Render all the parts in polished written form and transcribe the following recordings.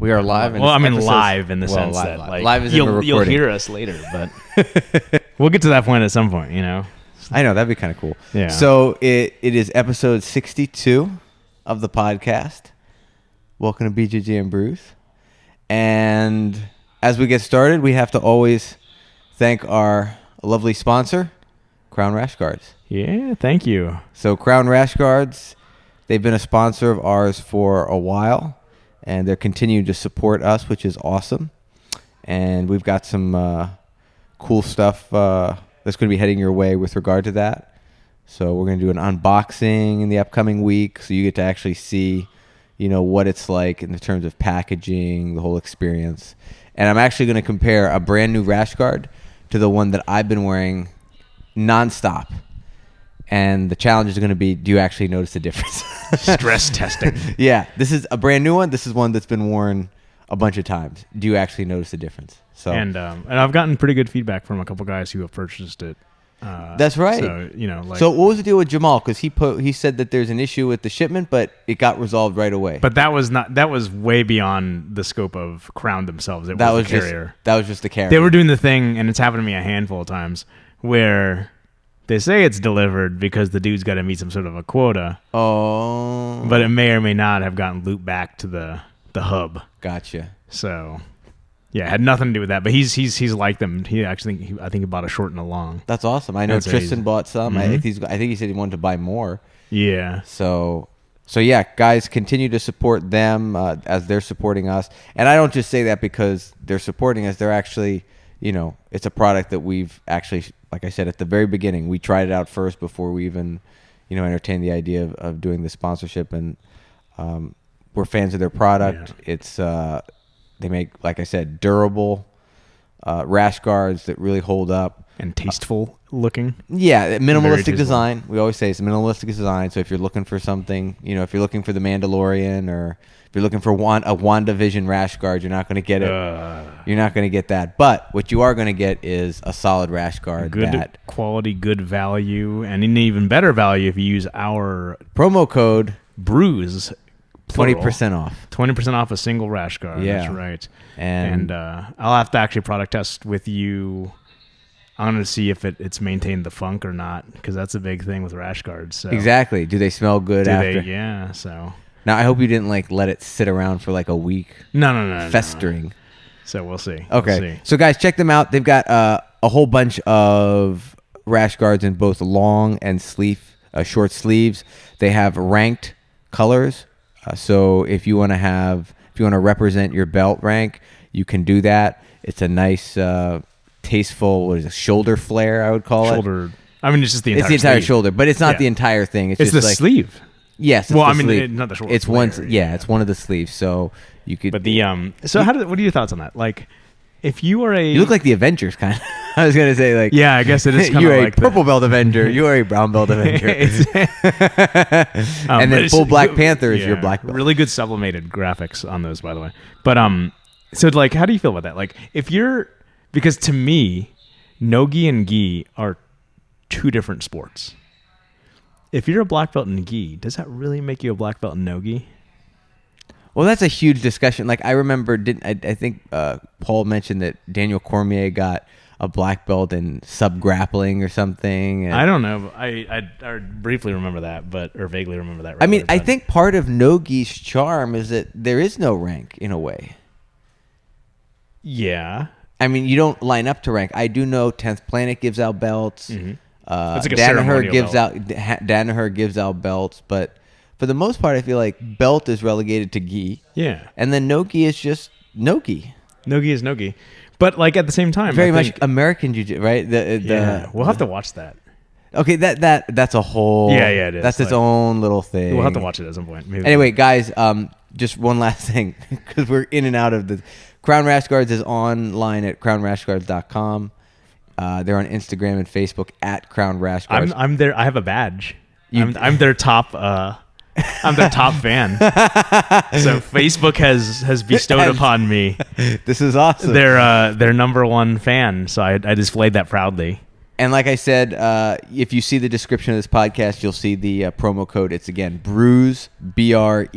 We are live. Well, I mean live in the sense that like live is you'll hear us later, but we'll get to that point at some point, you know. I know, that'd be kind of cool. Yeah. So it is episode 62 of the podcast. Welcome to BJJ and Brews. And as we get started, we have to always thank our lovely sponsor, Crown Rash Guards. Yeah, thank you. So Crown Rash Guards, they've been a sponsor of ours for a while, and they're continuing to support us, which is awesome. And we've got some cool stuff that's going to be heading your way with regard to that. So we're going to do an unboxing in the upcoming week, so you get to actually see, you know, what it's like in terms of packaging, the whole experience. And I'm actually going to compare a brand new rash guard to the one that I've been wearing nonstop. And the challenge is going to be, do you actually notice the difference? Stress testing. Yeah, this is a brand new one. This is one that's been worn a bunch of times. Do you actually notice the difference? So and I've gotten pretty good feedback from a couple guys who have purchased it. That's right. So, you know, like, so what was the deal with Jamal? Because he said that there's an issue with the shipment, but it got resolved right away. But that was way beyond the scope of Crown themselves. That was the carrier. That was just the carrier. They were doing the thing, and it's happened to me a handful of times, where they say it's delivered because the dude's got to meet some sort of a quota. Oh. But it may or may not have gotten looped back to the hub. Gotcha. So, yeah, it had nothing to do with that. But he's like them. I think he bought a short and a long. That's awesome. I know Tristan bought some. Mm-hmm. I think he said he wanted to buy more. Yeah. So yeah, guys, continue to support them as they're supporting us. And I don't just say that because they're supporting us. They're actually, you know, it's a product that we've actually, like I said at the very beginning, we tried it out first before we even, you know, entertained the idea of doing the sponsorship. And we're fans of their product. Yeah. It's they make, like I said, durable rash guards that really hold up. And tasteful looking. Yeah, minimalistic design. We always say it's a minimalistic design. So if you're looking for something, you know, if you're looking for the Mandalorian or if you're looking for a WandaVision rash guard, you're not going to get it. You're not going to get that. But what you are going to get is a solid rash guard. Good quality, good value, and an even better value if you use our promo code Brews. 20% off. 20% off a single rash guard. Yeah. That's right. And I'll have to actually product test with you. I'm going to see if it's maintained the funk or not, because that's a big thing with rash guards. So. Exactly. Do they smell good after? Yeah. So now I hope you didn't let it sit around for like a week. No. Festering. No. So we'll see. Okay. We'll see. So guys, check them out. They've got a whole bunch of rash guards in both long and short sleeves. They have ranked colors. So if you want to represent your belt rank, you can do that. It's a nice, tasteful, what is it, shoulder flare, I would call it. I mean, it's just the entire sleeve. Shoulder, but it's not the entire thing. It's just the like, sleeve. Yes. Well, I mean, not the shoulder. It's flare, it's one of the sleeves. So you could. But so what are your thoughts on that? Like, if you are you look like the Avengers, kind of. I was gonna say, like, yeah, I guess it is. You're a purple belt Avenger. You are a brown belt Avenger. And then full Black Panther is your black belt. Really good sublimated graphics on those, by the way. But so like, how do you feel about that? Like, because to me, no-gi and gi are two different sports. If you're a black belt in gi, does that really make you a black belt in no-gi? Well, that's a huge discussion. Like, I remember, I think Paul mentioned that Daniel Cormier got a black belt in sub-grappling or something. I don't know. I briefly remember that, or vaguely remember that. I mean, I think part of no-gi's charm is that there is no rank, in a way. Yeah. I mean, you don't line up to rank. I do know 10th Planet gives out belts. Mm-hmm. It's like a Danaher gives out belts, but for the most part, I feel like belt is relegated to gi. Yeah. And then no-gi is just no-gi. No-gi is no-gi. But like at the same time, very much American jiu-jitsu, right? We'll have to watch that. Okay, that's a whole. Yeah, it is. That's its own little thing. We'll have to watch it at some point. Maybe. Anyway, guys, just one last thing because we're in and out of the Crown Rash Guards is online at crownrashguards.com. They're on Instagram and Facebook at Crown Rash Guards. I'm there. I have a badge. I'm their top. I'm their top fan. So Facebook has bestowed upon me. This is awesome. Their number one fan. So I displayed that proudly. And like I said, if you see the description of this podcast, you'll see the promo code. It's again Brews, BREWS,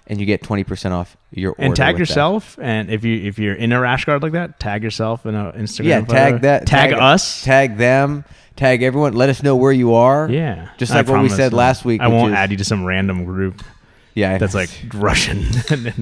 and you get 20% off your order. And tag with yourself, and if you're in a rash guard like that, tag yourself in an Instagram. Yeah, photo. tag that. Tag us. Tag them. Tag everyone. Let us know where you are. Yeah, just like what we said last week. I won't add you to some random group. Yeah, that's like Russian.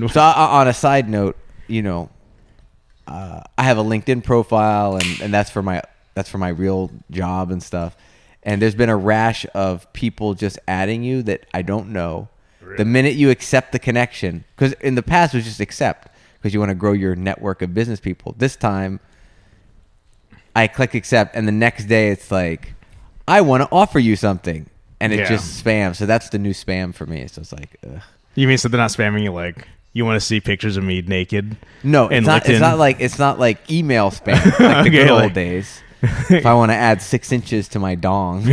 So on a side note, I have a LinkedIn profile, and that's for my real job and stuff. And there's been a rash of people just adding you that I don't know. Really? The minute you accept the connection, because in the past it was just accept because you want to grow your network of business people. This time, I click accept, and the next day it's like, I want to offer you something, and it just spam. So that's the new spam for me. So it's like, ugh. You mean so they're not spamming you like you want to see pictures of me naked? No, it's not. It's not like email spam like the good old days. If I want to add 6 inches to my dong,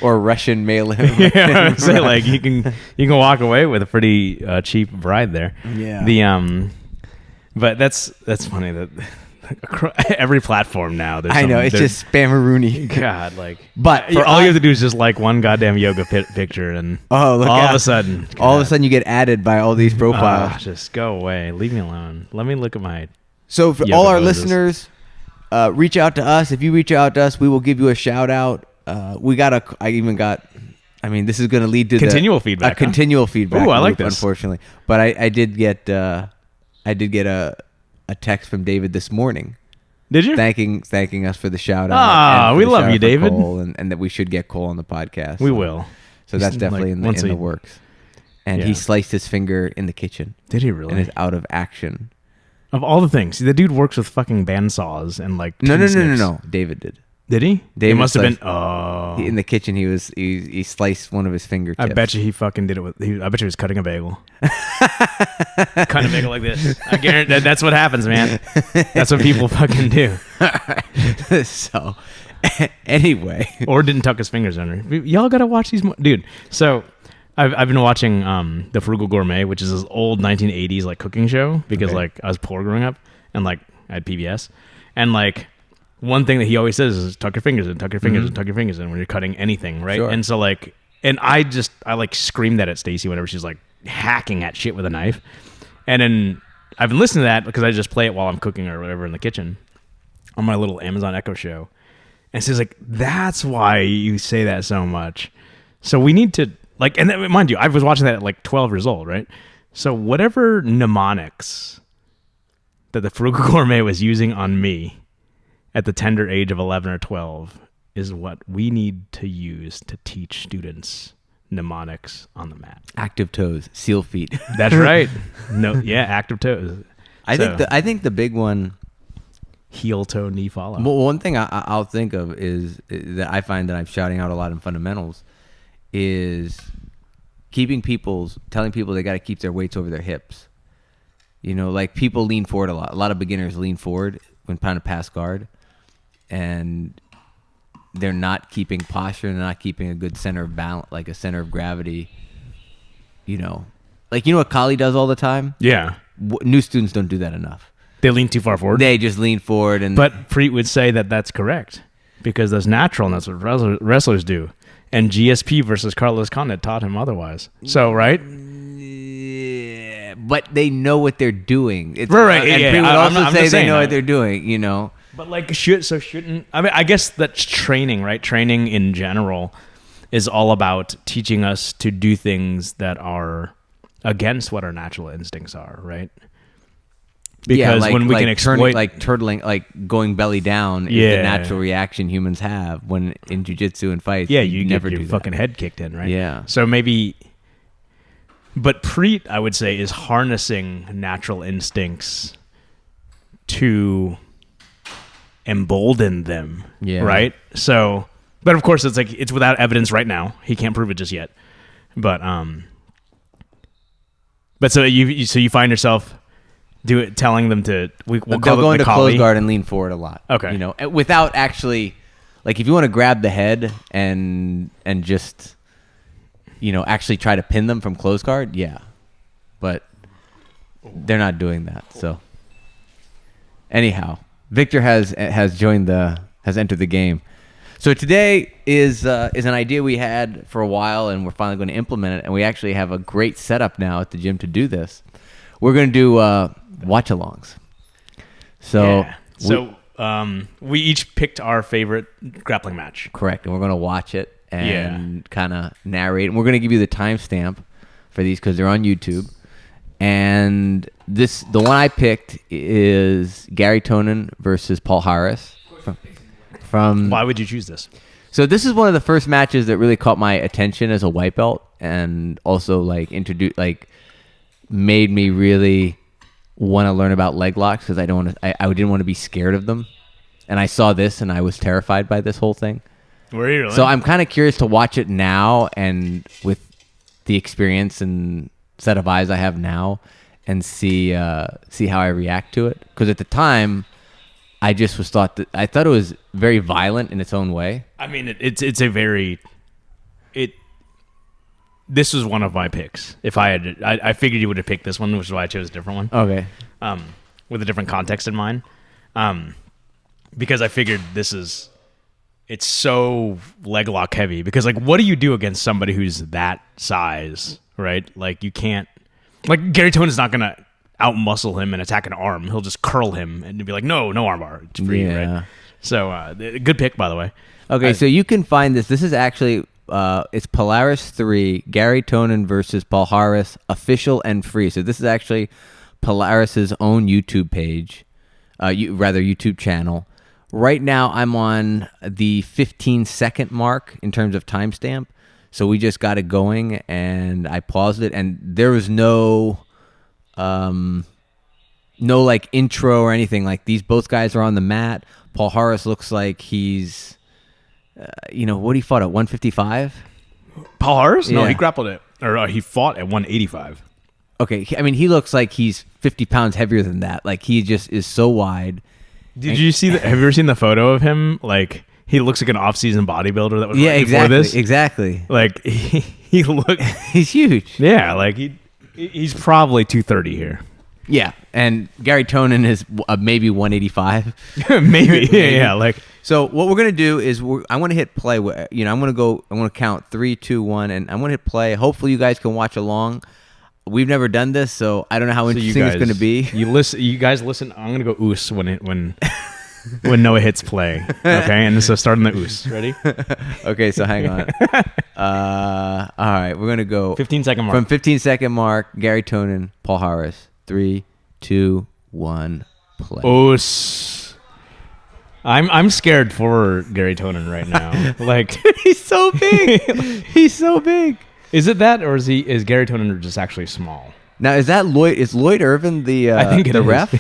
or Russian mail, say like you can walk away with a pretty cheap bride there. Yeah. But that's funny that every platform now. I know it's just spammeroonie. God, but you have to do is just like one goddamn yoga picture, and all of a sudden you get added by all these profiles. Just go away, leave me alone. Let me look at my. So for all our listeners. Reach out to us. If you reach out to us, we will give you a shout out. This is going to lead to continual feedback. Continual feedback. Ooh, I like this. Unfortunately, but I did get a text from David this morning. Did you? Thanking us for the shout out. We love you, David. Cole, and that we should get Cole on the podcast. We will. So that's definitely in the works. And he sliced his finger in the kitchen. Did he really? And is out of action. Of all the things, the dude works with fucking bandsaws and like no. David did. Did he? David must have been. In the kitchen, he sliced one of his fingertips. I bet you he fucking did it with. I bet you he was cutting a bagel. Cutting a bagel like this. I guarantee that's what happens, man. That's what people fucking do. So, anyway, or didn't tuck his fingers under. Y'all gotta watch these, dude. So. I've been watching The Frugal Gourmet, which is this old 1980s like cooking show because like I was poor growing up and like I had PBS, and like one thing that he always says is tuck your fingers in, tuck your fingers in, tuck your fingers in when you're cutting anything, right? Sure. And so like, and I like screamed that at Stacy whenever she's like hacking at shit with a knife, and then I've been listening to that because I just play it while I'm cooking or whatever in the kitchen on my little Amazon Echo show, and she's like, that's why you say that so much. So we need to. Like, and then, mind you, I was watching that at like 12 years old, right? So whatever mnemonics that the Frugal Gourmet was using on me at the tender age of 11 or 12 is what we need to use to teach students mnemonics on the mat. Active toes, seal feet. That's right. Active toes. I think the big one, heel toe knee follow. Well, one thing I'll think of is that I find that I'm shouting out a lot in fundamentals is telling people they got to keep their weights over their hips. Like people lean forward a lot. A lot of beginners lean forward when trying to pass guard, and they're not keeping posture. They're not keeping a good center of balance, like a center of gravity. Like what Kali does all the time. Yeah, new students don't do that enough. They lean too far forward. They just lean forward, but Preet would say that that's correct because that's natural, and that's what wrestlers do. And GSP versus Carlos Condit taught him otherwise. So, right? Yeah, but they know what they're doing. It's, right. And yeah. Preet would also say they know that. what they're doing, But like, shouldn't... I mean, I guess that's training, right? Training in general is all about teaching us to do things that are against what our natural instincts are, right? Because when we can exploit, turtling, like going belly down, is the natural reaction humans have when in jiu-jitsu and fights. Yeah, you never get your do fucking that. head kicked in, right? Yeah. So maybe, but Preet, I would say, is harnessing natural instincts to embolden them. Yeah. Right. So, but of course, it's without evidence right now. He can't prove it just yet. But so you find yourself. Telling them to. We'll they'll call go it into the close guard and lean forward a lot. Okay. Without actually, like if you want to grab the head and just, actually try to pin them from close guard, yeah, but they're not doing that. So, anyhow, Victor has entered the game. So today is an idea we had for a while, and we're finally going to implement it. And we actually have a great setup now at the gym to do this. We're going to do watch-alongs. So, we each picked our favorite grappling match. Correct, and we're going to watch it and kind of narrate. And we're going to give you the timestamp for these because they're on YouTube. And the one I picked is Gary Tonin versus Paul Harris. From Why would you choose this? So this is one of the first matches that really caught my attention as a white belt, and also made me really want to learn about leg locks because I didn't want to be scared of them. And I saw this and I was terrified by this whole thing. Were you really? So I'm kind of curious to watch it now, and with the experience and set of eyes I have now, and see how I react to it. Because at the time, I thought it was very violent in its own way. I mean, this was one of my picks. If I figured you would have picked this one, which is why I chose a different one. Okay. With a different context in mind. Because I figured it's so leg lock heavy. Because what do you do against somebody who's that size, right? You can't, Gary Tonin's not gonna outmuscle him and attack an arm. He'll just curl him and be like, no armbar, it's free, right? So good pick, by the way. Okay, so you can find this. This is actually it's Polaris 3, Gary Tonin versus Paul Harris, official and free. So this is actually Polaris's own YouTube page, YouTube channel. Right now, I'm on the 15-second mark in terms of timestamp. So we just got it going, and I paused it, and there was no intro or anything. Both guys are on the mat. Paul Harris looks like he's, what he fought at 155. Paul Harris? No, Yeah. he grappled it, or he fought at 185. Okay, I mean, he looks like he's 50 pounds heavier than that. He just is so wide. Have you ever seen the photo of him? He looks like an off-season bodybuilder that was before this. Exactly. He looked. He's huge. Yeah, he's probably 230 here. Yeah, and Gary Tonin is maybe 185. Maybe. Yeah. So what we're gonna do is I want to hit play. I'm gonna count 3, 2, 1, and I'm gonna hit play. Hopefully you guys can watch along. We've never done this, so I don't know how interesting it's gonna be. You guys listen. I'm gonna go oos when Noah hits play. Okay, and so starting the oos. Ready? Okay, so hang on. All right, we're gonna go 15-second mark. From 15-second mark. Gary Tonin, Paul Harris. 3, 2, 1, play. Oos. I'm scared for Gary Tonin right now. He's so big. He's so big. Is it that, or is Gary Tonin just actually small? Now is that Lloyd? Is Lloyd Irvin the I think the ref?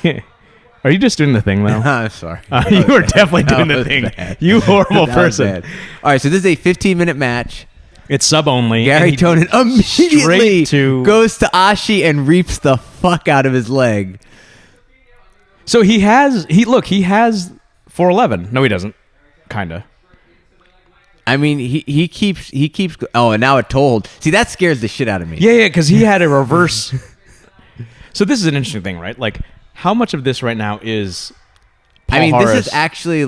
Are you just doing the thing though? I'm sorry. You were definitely doing the thing. Bad. You horrible person. Bad. All right, so this is a 15-minute match. It's sub only. Gary Tonin immediately goes to Ashi and reaps the fuck out of his leg. So he has 411. No, he doesn't. Kinda. I mean, he keeps. Oh, and now a toe hold. See, that scares the shit out of me. Yeah, because he had a reverse. So this is an interesting thing, right? How much of this right now is Paul Harris? This is actually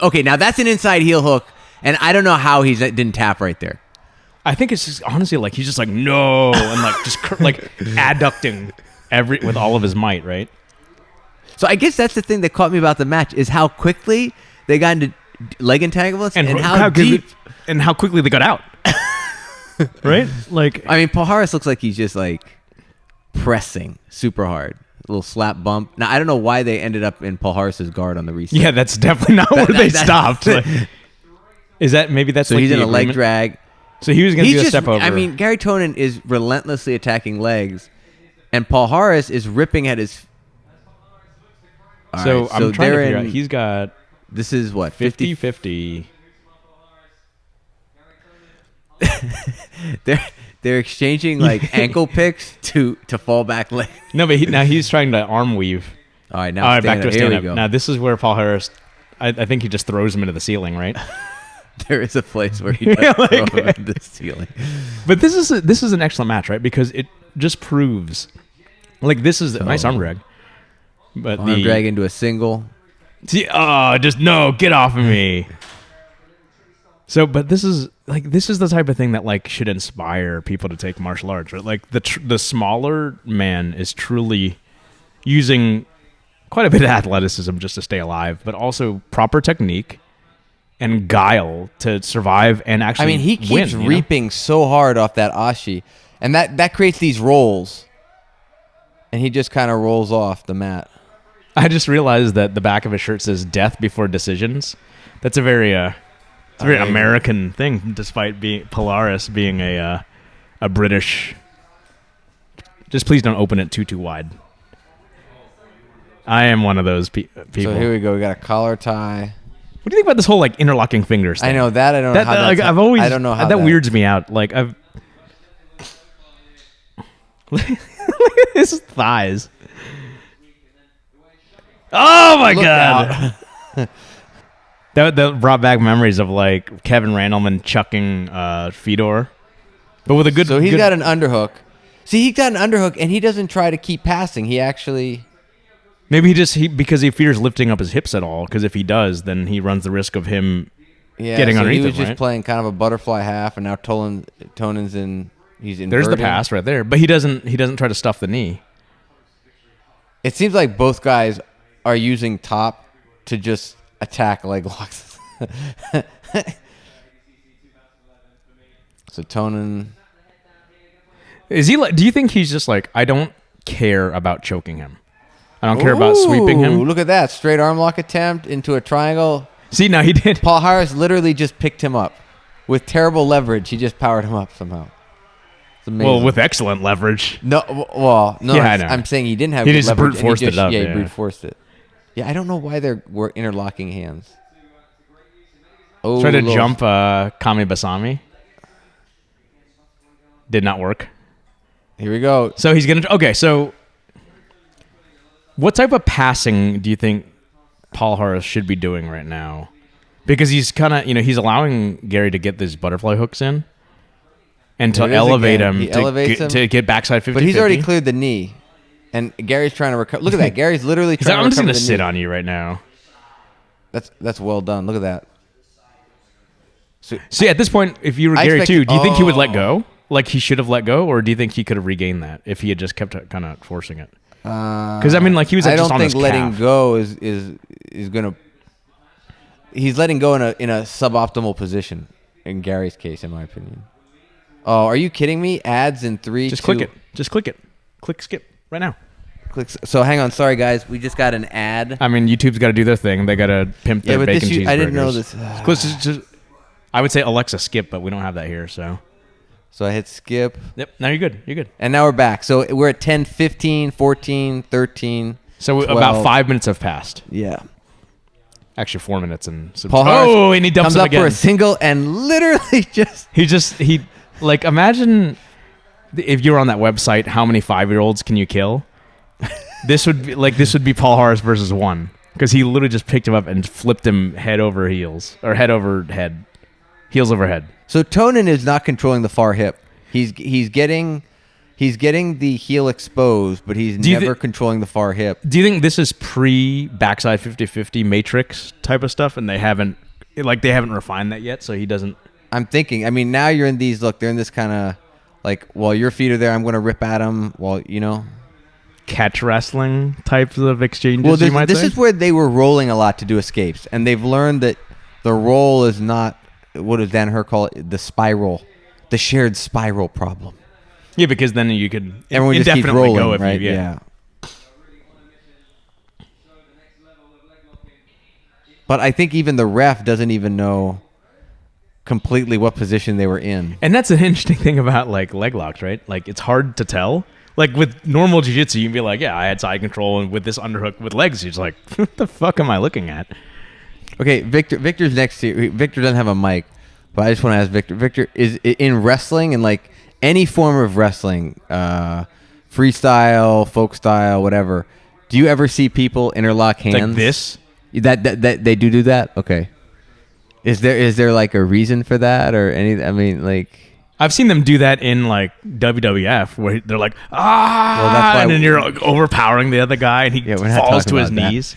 okay, now that's an inside heel hook, and I don't know how he didn't tap right there. I think it's just honestly he's just no, and just adducting with all of his might, right? So I guess that's the thing that caught me about the match is how quickly they got into leg entanglements and how deep and how quickly they got out. Right? Paul Harris looks like he's just pressing super hard. A little slap bump. Now I don't know why they ended up in Paul Harris's guard on the reset. Yeah, that's definitely not where they stopped. Is that maybe that's so he's in a leg drag? So he was going to do a step over. Gary Tonin is relentlessly attacking legs, and Paul Harris is ripping at his. So I'm trying to figure out. He's got. This is what 50-50. They're exchanging ankle picks to fall back leg. No, but now he's trying to arm weave. All right, now back to a stand up. Now this is where Paul Harris. I think he just throws him into the ceiling, right? There is a place where he does throw him into the ceiling. But this is an excellent match, right? Because it just proves, this is a nice arm drag. But arm drag into a single. See, get off of me. So, but this is the type of thing that like should inspire people to take martial arts, right? Like the smaller man is truly using quite a bit of athleticism just to stay alive, but also proper technique and guile to survive and actually I mean, he keeps win, reaping so hard off that ashi, and that creates these rolls, and he just kind of rolls off the mat. I just realized that the back of his shirt says "Death Before Decisions." That's a very American thing, despite being Polaris being a British. Just please don't open it too wide. I am one of those people. So here we go. We got a collar tie. What do you think about this whole like interlocking fingers thing? I know that. I don't know how like, that's... I've always. I don't know how that weirds me out. Like I've. Look at his thighs. Oh my god! that brought back memories of like Kevin Randleman chucking Fedor, but with a good. So he's got an underhook. See, he got an underhook, and he doesn't try to keep passing. He actually. Maybe because he fears lifting up his hips at all. Because if he does, then he runs the risk of him getting underneath. He was just right? playing kind of a butterfly half, and now Tonan's in. He's inverting. There's the pass right there, but he doesn't try to stuff the knee. It seems like both guys are using top to just attack leg locks. So Tonan. Is he like? Do you think he's just like, I don't care about choking him. I don't care about sweeping him. Look at that. Straight arm lock attempt into a triangle. See, now he did. Paul Harris literally just picked him up. With terrible leverage, he just powered him up somehow. It's amazing. Well, with excellent leverage. No, Yeah, I know. I'm saying he didn't have He good just leverage. brute forced it up. Yeah, he brute forced it. Yeah, I don't know why we're interlocking hands. Oh, Tried to jump Kami Basami. Did not work. Here we go. So he's going to... Okay, so... What type of passing do you think Paul Harris should be doing right now? Because he's kind of, he's allowing Gary to get these butterfly hooks in and to elevate him, to get backside 50-50. But he's already cleared the knee, and Gary's trying to recover. Look at that. Gary's literally trying to recover. I'm just going to sit on you right now. That's well done. Look at that. So at this point, if you were Gary too, do you think he would let go? Like he should have let go? Or do you think he could have regained that if he had just kept kind of forcing it? Because he was. I just don't on think his letting calf. go is gonna. He's letting go in a suboptimal position in Gary's case, in my opinion. Oh, are you kidding me? Ads in 3, Just 2. click it. Just click it. Click skip right now. So hang on, sorry guys, we just got an ad. I mean, YouTube's got to do their thing. They got to pimp their bacon cheeseburgers. I didn't know this. I would say Alexa skip, but we don't have that here, so. So I hit skip. Yep. Now you're good. You're good. And now we're back. So we're at 10, 15, 14, 13. So 12. About 5 minutes have passed. Yeah. Actually, 4 minutes and some. Paul Harris and he dumps comes him up again. for a single and literally just. He like imagine if you were on that website, how many 5-year-olds can you kill? This would be Paul Harris versus one, because he literally just picked him up and flipped him head over heels or head over head, heels over head. So Tonan is not controlling the far hip. He's getting the heel exposed, but he's never controlling the far hip. Do you think this is pre-backside 50-50 matrix type of stuff, and they haven't refined that yet, so he doesn't? I'm thinking. I mean, now you're in these. Look, they're in this kind of like, while your feet are there, I'm going to rip at him. While catch wrestling types of exchanges. Well, this is where they were rolling a lot to do escapes, and they've learned that the roll is not. What does Dan Herr call it? The spiral, the shared spiral problem. Yeah, because then you could everyone just keeps rolling, go if right? you, Yeah. But I think even the ref doesn't even know completely what position they were in. And that's an interesting thing about like leg locks, right? Like it's hard to tell. Like with normal jiu-jitsu, you'd be like, yeah, I had side control, and with this underhook with legs, you're just like, what the fuck am I looking at? Okay, Victor's next to you. Victor doesn't have a mic, but I just want to ask Victor. Victor, is in wrestling and like any form of wrestling, freestyle, folk style, whatever, do you ever see people interlock hands? Like this? That they do that? Okay. Is there like a reason for that or any? I mean, like. I've seen them do that in like WWF where they're like, well, that's why and then you're like overpowering the other guy and he falls to his knees.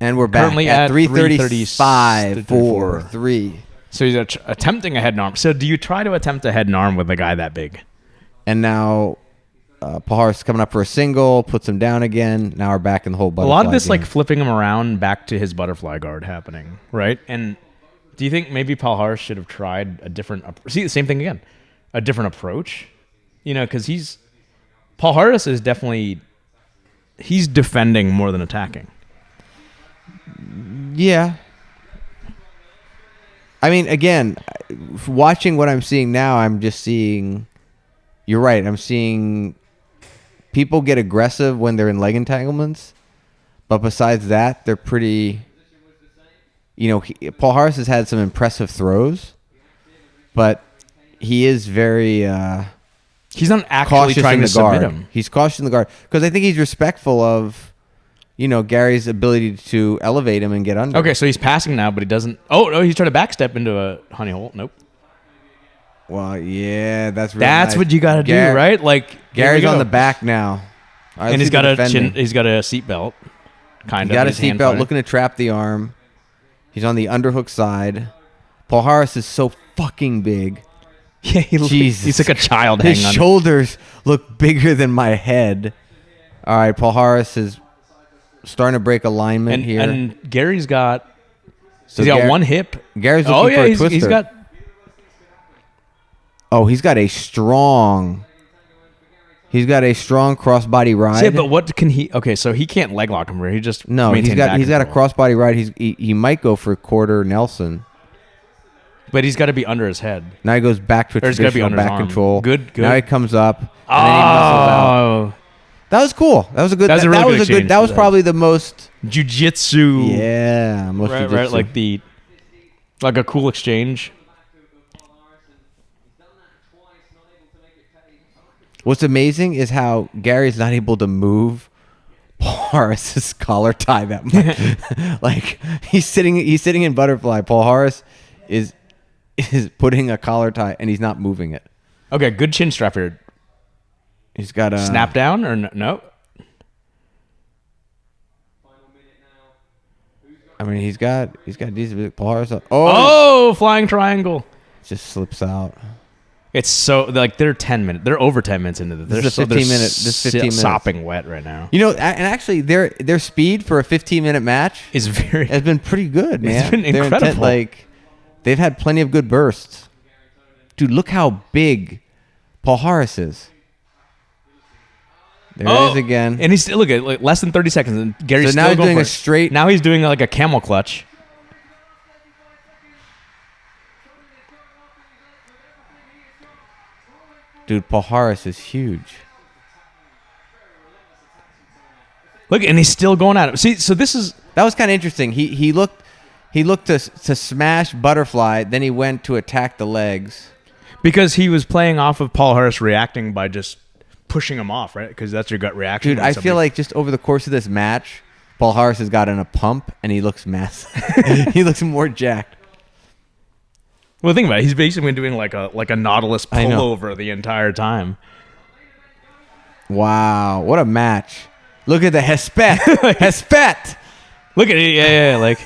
And we're back Currently at at 335 334. 3. So he's attempting a head and arm. So do you try to attempt a head and arm with a guy that big? And now Paharis coming up for a single, puts him down again. Now we're back in the whole butterfly A lot of this game. like flipping him around back to his butterfly guard happening, right? And do you think maybe Paul should have tried a different see the same thing again, a different approach? You know, because Paul Harris is definitely he's defending more than attacking. Yeah. I mean, again, watching what I'm seeing now, I'm just seeing. You're right. I'm seeing people get aggressive when they're in leg entanglements, but besides that, they're pretty. Paul Harris has had some impressive throws, but he is very He's not actually cautious trying in to the submit guard. him. He's cautious in the guard because I think he's respectful of, Gary's ability to elevate him and get under. Okay, so he's passing now, but he doesn't. Oh no, he's trying to backstep into a honey hole. Nope. Well, yeah, that's real That's nice. what you got to do, right? Like Gary's here we on go. the back now. All right, And let's he's see the got defending. he's got a seatbelt, kind He of. got a His hand seatbelt, fighting. looking to trap the arm. He's on the underhook side. Paul Harris is so fucking big. Yeah, Jesus. he's like a child His hanging on. shoulders look bigger than my head. All right, Paul Harris is starting to break alignment And, here. and Gary's got So he's got Gar- one hip. Gary's Oh looking yeah, for a he's twister. got. He's got a strong crossbody ride. Yeah, but what can he? Okay, so he can't leg lock him. Where he just No, maintain back he's got a control. crossbody ride. He might go for a quarter Nelson. But he's got to be under his head. Now he goes back to a Or he's gotta be traditional under his back arm. control. Good. Now he comes up. And then he muscles out. Oh, That was cool. That was a good. That was a really good exchange. That was probably the most. jiu-jitsu. Yeah, most right, jiu-jitsu. like a cool exchange. What's amazing is how Gary's not able to move Horace's collar tie that much. Like he's sitting in butterfly. Paul Harris is putting a collar tie and he's not moving it. Okay, good chin strap here. He's got a Snap down or no? I mean, he's got these Paul Harris. Oh, flying triangle. Just slips out. It's so like they're 10 minutes. They're over 10 minutes into this. This is a 15-minute. This is 15 minutes. Sopping wet right now. And actually, their speed for a 15-minute match Is very. has been pretty good, man. It's been Their incredible. like they've had plenty of good bursts. Dude, look how big Paul Harris is. There it is again. And he's look at like less than 30 seconds, and Gary's So still now he's going doing for a it. straight- Now he's doing like a camel clutch. Dude, Paul Harris is huge. Look, and he's still going at it. See, so this is That was kind of interesting. He looked to smash butterfly, then he went to attack the legs. because he was playing off of Paul Harris reacting by just pushing him off, right? Because that's your gut reaction. Dude, when I somebody- feel like just over the course of this match, Paul Harris has gotten a pump and he looks massive. He looks more jacked. Well, think about it. He's basically been doing like a Nautilus I know. pullover the entire time. Wow, what a match. Look at the Hespet. Hespet. Look at it, yeah, like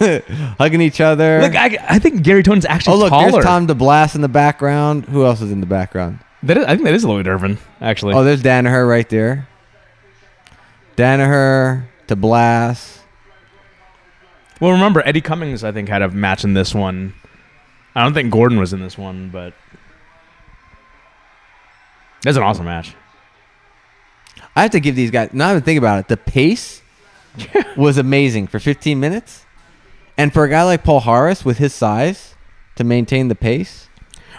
Hugging each other. look. I think Gary Tone's actually Oh, look, taller. there's Tom DeBlas in the background. Who else is in the background? I think that is Lloyd Irvin, actually. Oh, there's Danaher right there. Danaher, DeBlas. Well, remember Eddie Cummings, I think, had a match in this one. I don't think Gordon was in this one, but that's an awesome match. I have to give these guys, now that I think about it, the pace was amazing for 15 minutes. And for a guy like Paul Harris with his size to maintain the pace,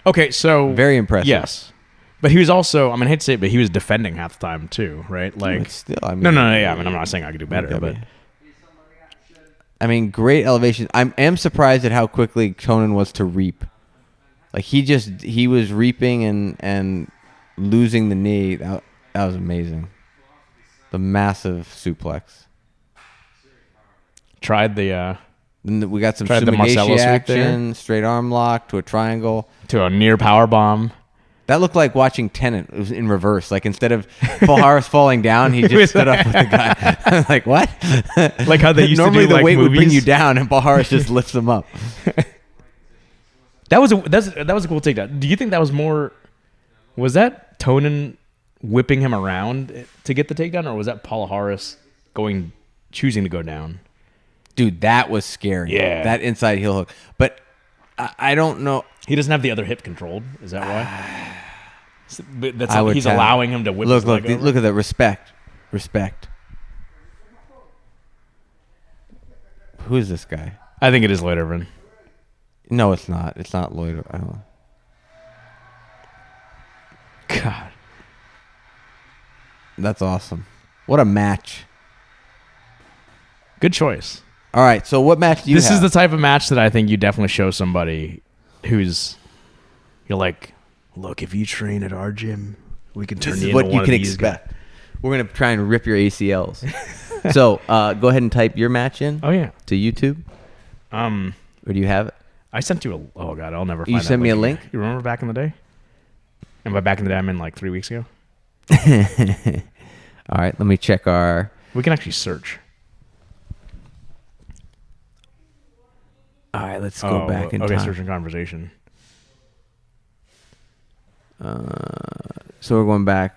Okay, so very impressive. yes, but he was also, I hate to say it, but he was defending half the time too, right? Like, It's still, I mean, no, yeah. I'm not saying I could do better, but I mean, great elevation. I am surprised at how quickly Conan was to reap. Like he was reaping and losing the knee. That was amazing. The massive suplex. tried the Then we got some Tried the Marcelo Sumigashi sweep there. action, straight arm lock to a triangle. to a near power bomb. That looked like watching Tenet. It was in reverse. Like instead of Paul Harris falling down, he just stood up with the guy. Like what? Like how they used normally to do the like weight would bring movies. you down, and Paul Harris just lifts him up. That was a cool takedown. Do you think that was more? Was that Tonin whipping him around to get the takedown, or was that Paul Harris choosing to go down? Dude, that was scary. Yeah. That inside heel hook. But I don't know. He doesn't have the other hip controlled. Is that why? He's tell. allowing him to whip. Look, his leg over? look at the respect. Who is this guy? I think it is Lloyd Irvin. No, it's not. It's not Lloyd. I don't know. God, That's awesome. What a match. good choice. All right, so what match do you have? This is the type of match that I think you definitely show somebody you're like, look, if you train at our gym, we can turn This you is into what one you can of these expect. We're going to try and rip your ACLs. So go ahead and type your match in Oh yeah. to YouTube. Or do you have it? I sent you oh god, I'll never find You that sent me a link? again. You remember back in the day? And by back in the day, I mean like 3 weeks ago. All right, let me check our... We can actually search. All right, let's go back in okay, time. search and conversation. So we're going back.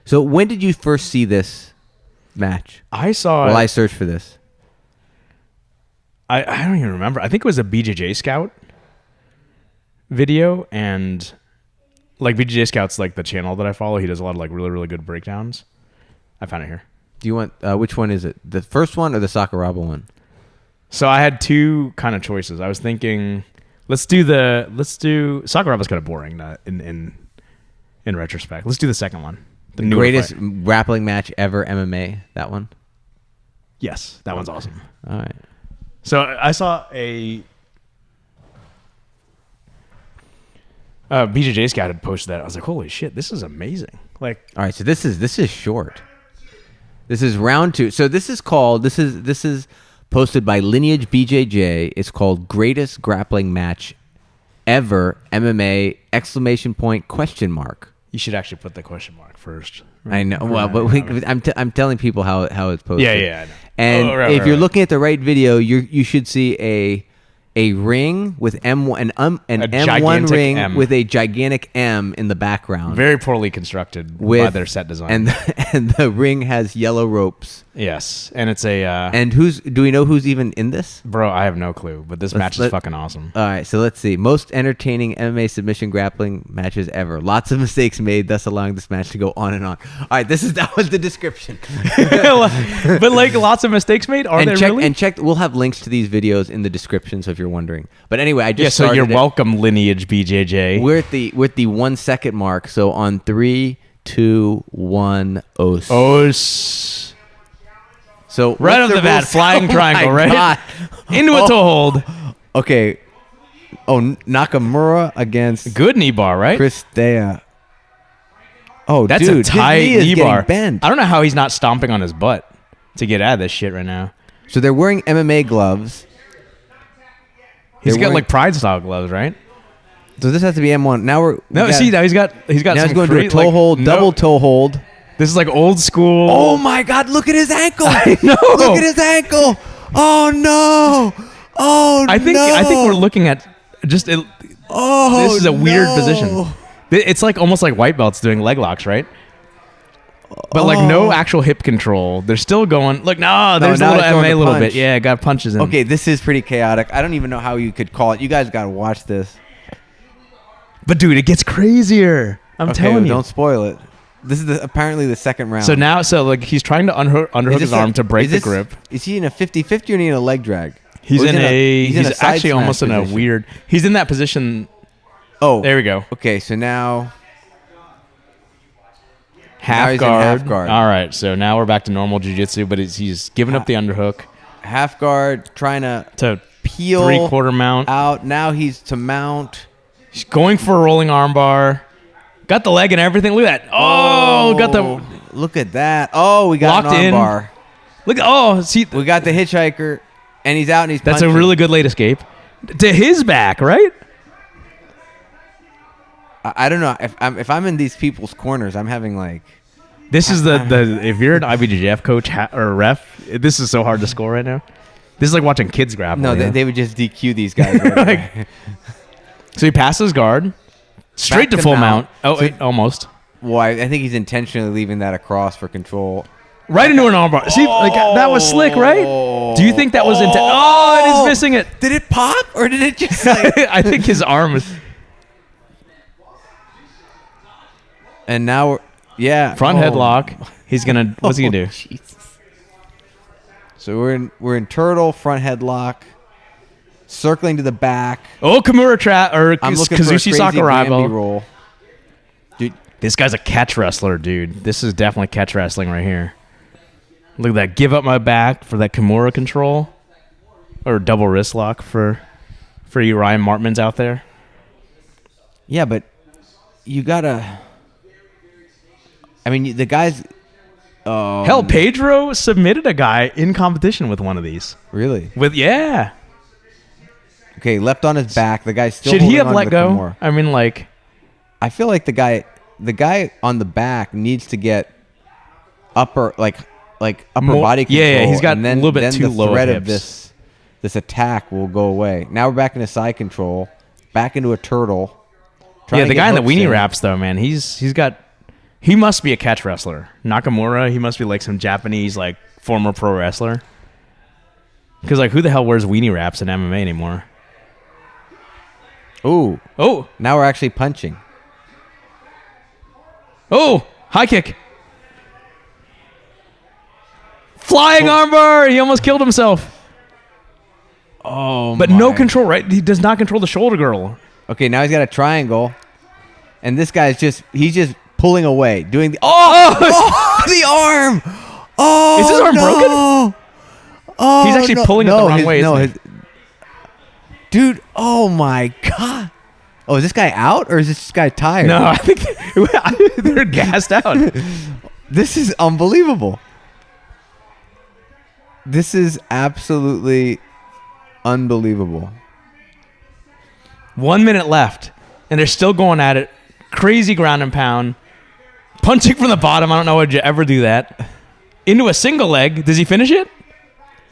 So when did you first see this match? I saw Well, it. I searched for this. I don't even remember. I think it was a BJJ Scout video, and like BJJ Scout's like the channel that I follow. He does a lot of like really, really good breakdowns. I found it here. Do you want... which one is it? The first one or the Sakuraba one? So I had two kind of choices. I was thinking, let's do Sakuraba's kind of boring in retrospect. Let's do the second one. The newer Greatest fight. grappling match ever, MMA. That one? Yes, that one's awesome. All right. So I saw a BJJ Scout had posted that. I was like, holy shit, this is amazing. Like, All right, so this is short. This is round 2. So this is posted by Lineage BJJ. It's called Greatest Grappling Match Ever MMA ! you should actually put the question mark first. I know. Well, but I'm telling people how it's posted. Yeah, I know. And if you're looking at the right video, you should see a ring with an M1 gigantic ring M. with a gigantic M in the background. Very poorly constructed by their set design. And the ring has yellow ropes. Yes, and it's a And do we know who's even in this? bro. I have no clue, but this match is fucking awesome. All right, so let's see. Most entertaining MMA submission grappling matches ever. Lots of mistakes made, thus allowing this match to go on and on. All right, that was the description. But like lots of mistakes made. Are there really? Check. We'll have links to these videos in the description, so if you're wondering. But anyway, I just so you're started it. welcome, Lineage BJJ. We're at the 1 second mark. So on 3, 2, 1, os. Os. So Right what's off the bat, rules? flying Oh triangle, my right? God. Into a toe hold. Okay. Oh, Nakamura against Good knee bar, right? Chris Dea. Oh, That's dude, a tight his knee is knee getting bar. bent. I don't know how he's not stomping on his butt to get out of this shit right now. So they're wearing MMA gloves. He's They're got wearing- like Pride style gloves, right? So this has to be M1. Now No, see now he's got now he's some going to a toe hold, double toe hold. This is like old school. Oh my God! Look at his ankle. know. Look at his ankle. Oh no. Oh I think no. we're looking at just it, Oh, this is a weird no. position. It's like almost like white belts doing leg locks, right? But like Oh. no actual hip control. They're still going. Look, no, there's now a it's little going MMA to a little punch. bit. Yeah, got punches in. Okay, this is pretty chaotic. I don't even know how you could call it. You guys got to watch this. But dude, it gets crazier. I'm Okay, telling you. don't spoil it. This is apparently the second round. So like he's trying to underhook Is his this arm a- to break is the this- grip. Is he in a 50-50 or in a leg drag? He's Or in a he's in a side actually smash almost in a position. weird. He's in that position. Oh, There we go. Okay, so now Half he's in guard. half guard. All right, so now we're back to normal jiu-jitsu, but he's giving up the underhook half guard trying to to peel 3/4 mount. out. Now he's to mount. He's going for a rolling arm bar. Got the leg and everything. Look at that. Oh, got the Look at that. Oh, we got Locked an arm in. bar. look. Oh, see, We got the hitchhiker, and he's out and he's that's a punching. really good late escape to his back, right? I don't know if I'm in these people's corners, I'm having like. This is the if you're an IBJJF coach or ref, this is so hard to score right now. This is like watching kids grapple. No, they would just DQ these guys. Right away. So he passes guard, straight to full mount. Oh, So- almost. Well, I think he's intentionally leaving that across for control. Right into an armbar. See, like that was slick, right? Do you think that was into? Oh, and he's missing it. Did it pop or did it just like? I think his arm was And now, front headlock. He's gonna. What's he gonna do? Jesus. So we're in turtle front headlock, circling to the back. Oh, Kimura trap or I'm looking for a Kazushi crazy Sakuraibo. Granby roll. Dude, This guy's a catch wrestler, dude. This is definitely catch wrestling right here. Look at that. Give up my back for that Kimura control. Or double wrist lock for you Ryan Martmans out there. yeah, but you gotta. I mean, the guys. Hell, Pedro submitted a guy in competition with one of these. Really? Yeah. Okay, left on his back. The guy's still. Should he holding have on to let the go? Kimura. I mean, like, I feel like the guy on the back needs to get upper upper More- body control. yeah, he's got and then, a little bit then too the low threat hips. of this attack will go away. Now we're back into side control, back into a turtle. Trying yeah, to the get guy in the hooks weenie wraps though, man, he must be a catch wrestler. Nakamura, he must be like some Japanese like former pro wrestler. Because like, who the hell wears weenie wraps in MMA anymore? Ooh, Oh, now we're actually punching. oh, high kick. Flying armbar. He almost killed himself. Oh, But no control, right? He does not control the shoulder girdle. Okay, now he's got a triangle, and this guy's just pulling away, doing the the arm. Oh, Is his arm no. broken? Oh, He's actually pulling it the wrong way, isn't he? Dude. Oh my god. Oh, is this guy out or is this guy tired? No, I think they're gassed out. This is unbelievable. This is absolutely unbelievable. 1 minute left, and they're still going at it. Crazy ground and pound. Punching from the bottom. I don't know, would you ever do that? Into a single leg. Does he finish it?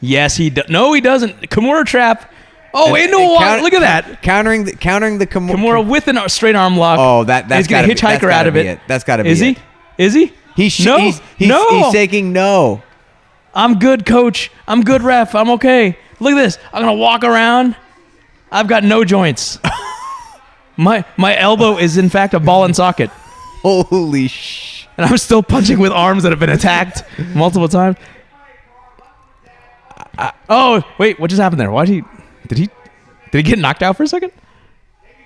Yes, he does. No, he doesn't. Kimura trap. Oh, And- into and a wall. counter- Look at that. Countering the Kimura with a straight arm lock. Oh, that's he's gonna gotta be- hitchhiker that's out gotta of be it. That's got to be Is he? it. Is he? No. He's No. shaking no. I'm good, coach. I'm good, ref. I'm okay. Look at this. I'm gonna walk around. I've got no joints. My elbow is in fact a ball and socket, Holy sh! and I'm still punching with arms that have been attacked multiple times. Oh wait, what just happened there? Did he get knocked out for a second?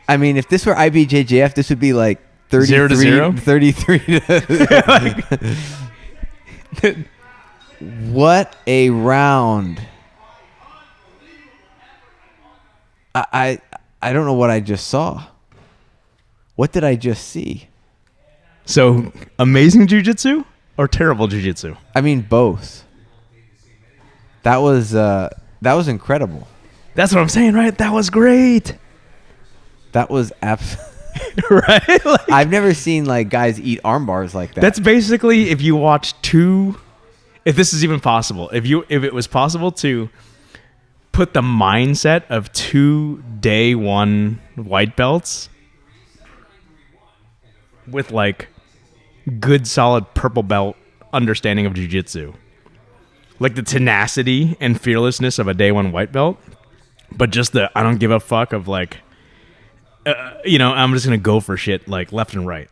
I mean, if this were IBJJF, this would be like 33 0-0? 33 to What a round. I don't know what I just saw. What did I just see? So amazing jujitsu or terrible jujitsu? I mean, both. That was incredible. That's what I'm saying, right? That was great, That was right? Like, I've never seen like guys eat arm bars like that. that's basically if you watch if this is even possible, if it was possible to put the mindset of 2 day one white belts with like good solid purple belt understanding of jiu-jitsu, like the tenacity and fearlessness of a day one white belt, but just the I don't give a fuck of like I'm just gonna go for shit like left and right.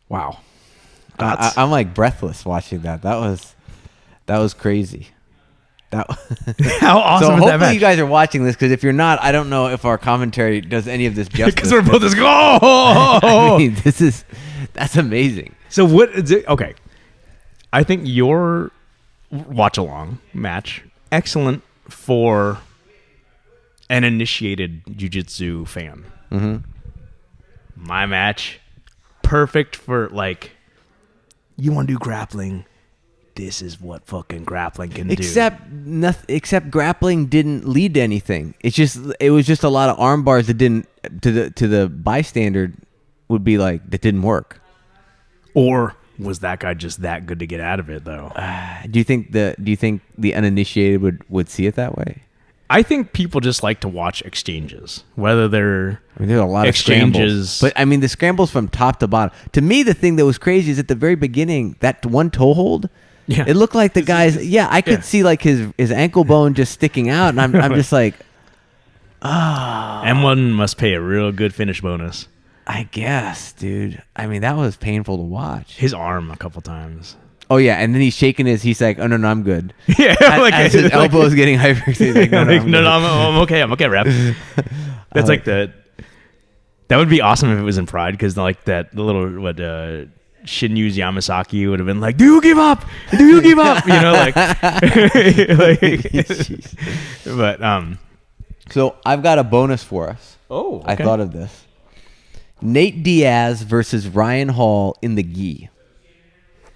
Wow. I'm like breathless watching that. That was crazy. How awesome So is that hopefully match? you guys are watching this, because if you're not, I don't know if our commentary does any of this justice. Because we're both just oh. I mean, that's amazing. So what is it? Okay, I think your watch along match excellent for an initiated jiu-jitsu fan. Mm-hmm. My match perfect for like you want to do grappling. this is what fucking grappling can do. Except grappling didn't lead to anything. It was just a lot of arm bars that didn't to the bystander would be like that didn't work. Or was that guy just that good to get out of it though? Do you think the uninitiated would see it that way? I think people just like to watch exchanges, whether they're there's a lot exchanges. Of scrambles. But the scrambles from top to bottom. To me, the thing that was crazy is at the very beginning, that one toe hold. Yeah. It looked like the guy's. Yeah, I could see like his ankle bone just sticking out, and I'm just like, M1 must pay a real good finish bonus. I guess, dude. That was painful to watch. His arm a couple times. Oh yeah, and then he's shaking he's like, oh no, I'm good. Yeah, as his elbow is getting hyperextended. He's like, no, I'm okay. I'm okay, ref. That's like the. That would be awesome if it was in Pride, because like that the little Shinyu Yamasaki would have been like, "Do you give up? Do you give up?" You know, like. But So I've got a bonus for us. Oh, okay. I thought of this. Nate Diaz versus Ryan Hall in the gi.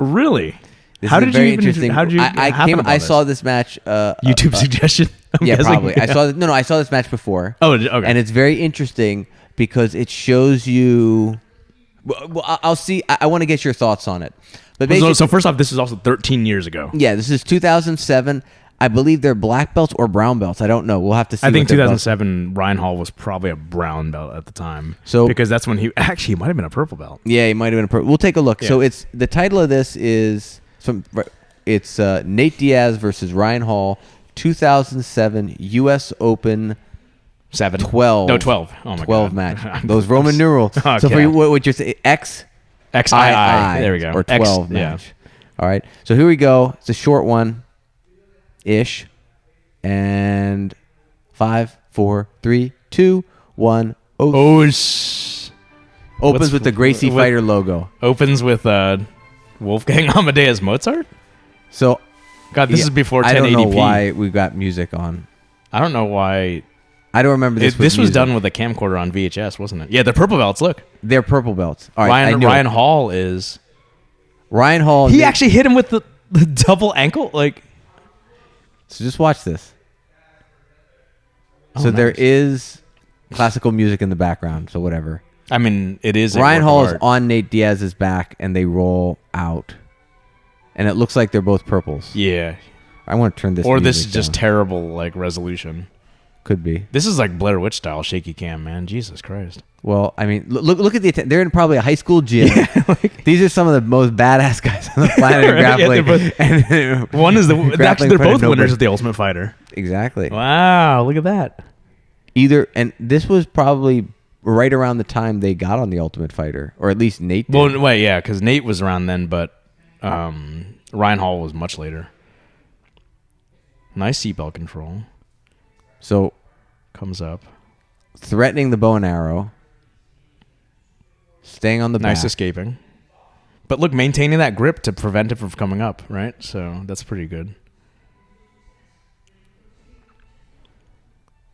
Really? This How is did very you even? interesting. How did you? I saw this match. YouTube suggestion. I'm yeah, guessing. probably. I saw. I saw this match before. Oh, okay. And it's very interesting because it shows you. Well, I'll see. I want to get your thoughts on it. But So first off, this is also 13 years ago. Yeah, this is 2007. I believe they're black belts or brown belts. I don't know. We'll have to see. I think 2007, Ryan Hall was probably a brown belt at the time. So because that's when he might have been a purple belt. Yeah, he might have been a purple. We'll take a look. Yeah. So it's the title of this is Nate Diaz versus Ryan Hall, 2007 U.S. Open 7. 12. No, 12. Oh my 12 God. match. Those Roman numerals. Okay. So for you, what you're saying, XII. There we go. Or 12 yeah. match. All right. So here we go. It's a short one-ish. And 5, 4, 3, 2, 1. Opens Opens with the Gracie Fighter logo. Opens with Wolfgang Amadeus Mozart. So, God, this is before 1080p. I don't know why we got music on. I don't know why. I don't remember this. This was done with a camcorder on VHS, wasn't it? Yeah, they're purple belts. Look, they're purple belts. All right, Ryan Hall is. Ryan Hall. He actually hit him with the double ankle, like. So just watch this. Oh, so nice. there is classical music in the background. So whatever. I mean, it is. Ryan Hall is on Nate Diaz's back, and they roll out, and it looks like they're both purples. Yeah. I want to turn this. Or this is down. just terrible, like resolution. Could be. This is like Blair Witch style shaky cam, man. Jesus Christ. Well, I mean, look at they're in probably a high school gym. Yeah, these are some of the most badass guys on the planet in grappling. And one is actually they're both winners of the Ultimate Fighter. Exactly. Wow, look at that. And this was probably right around the time they got on the Ultimate Fighter, or at least Nate did. Well, wait, yeah, because Nate was around then, but Ryan Hall was much later. Nice seatbelt control. So comes up, threatening the bow and arrow, staying on the back. Nice escaping. But look, maintaining that grip to prevent it from coming up, right? So that's pretty good.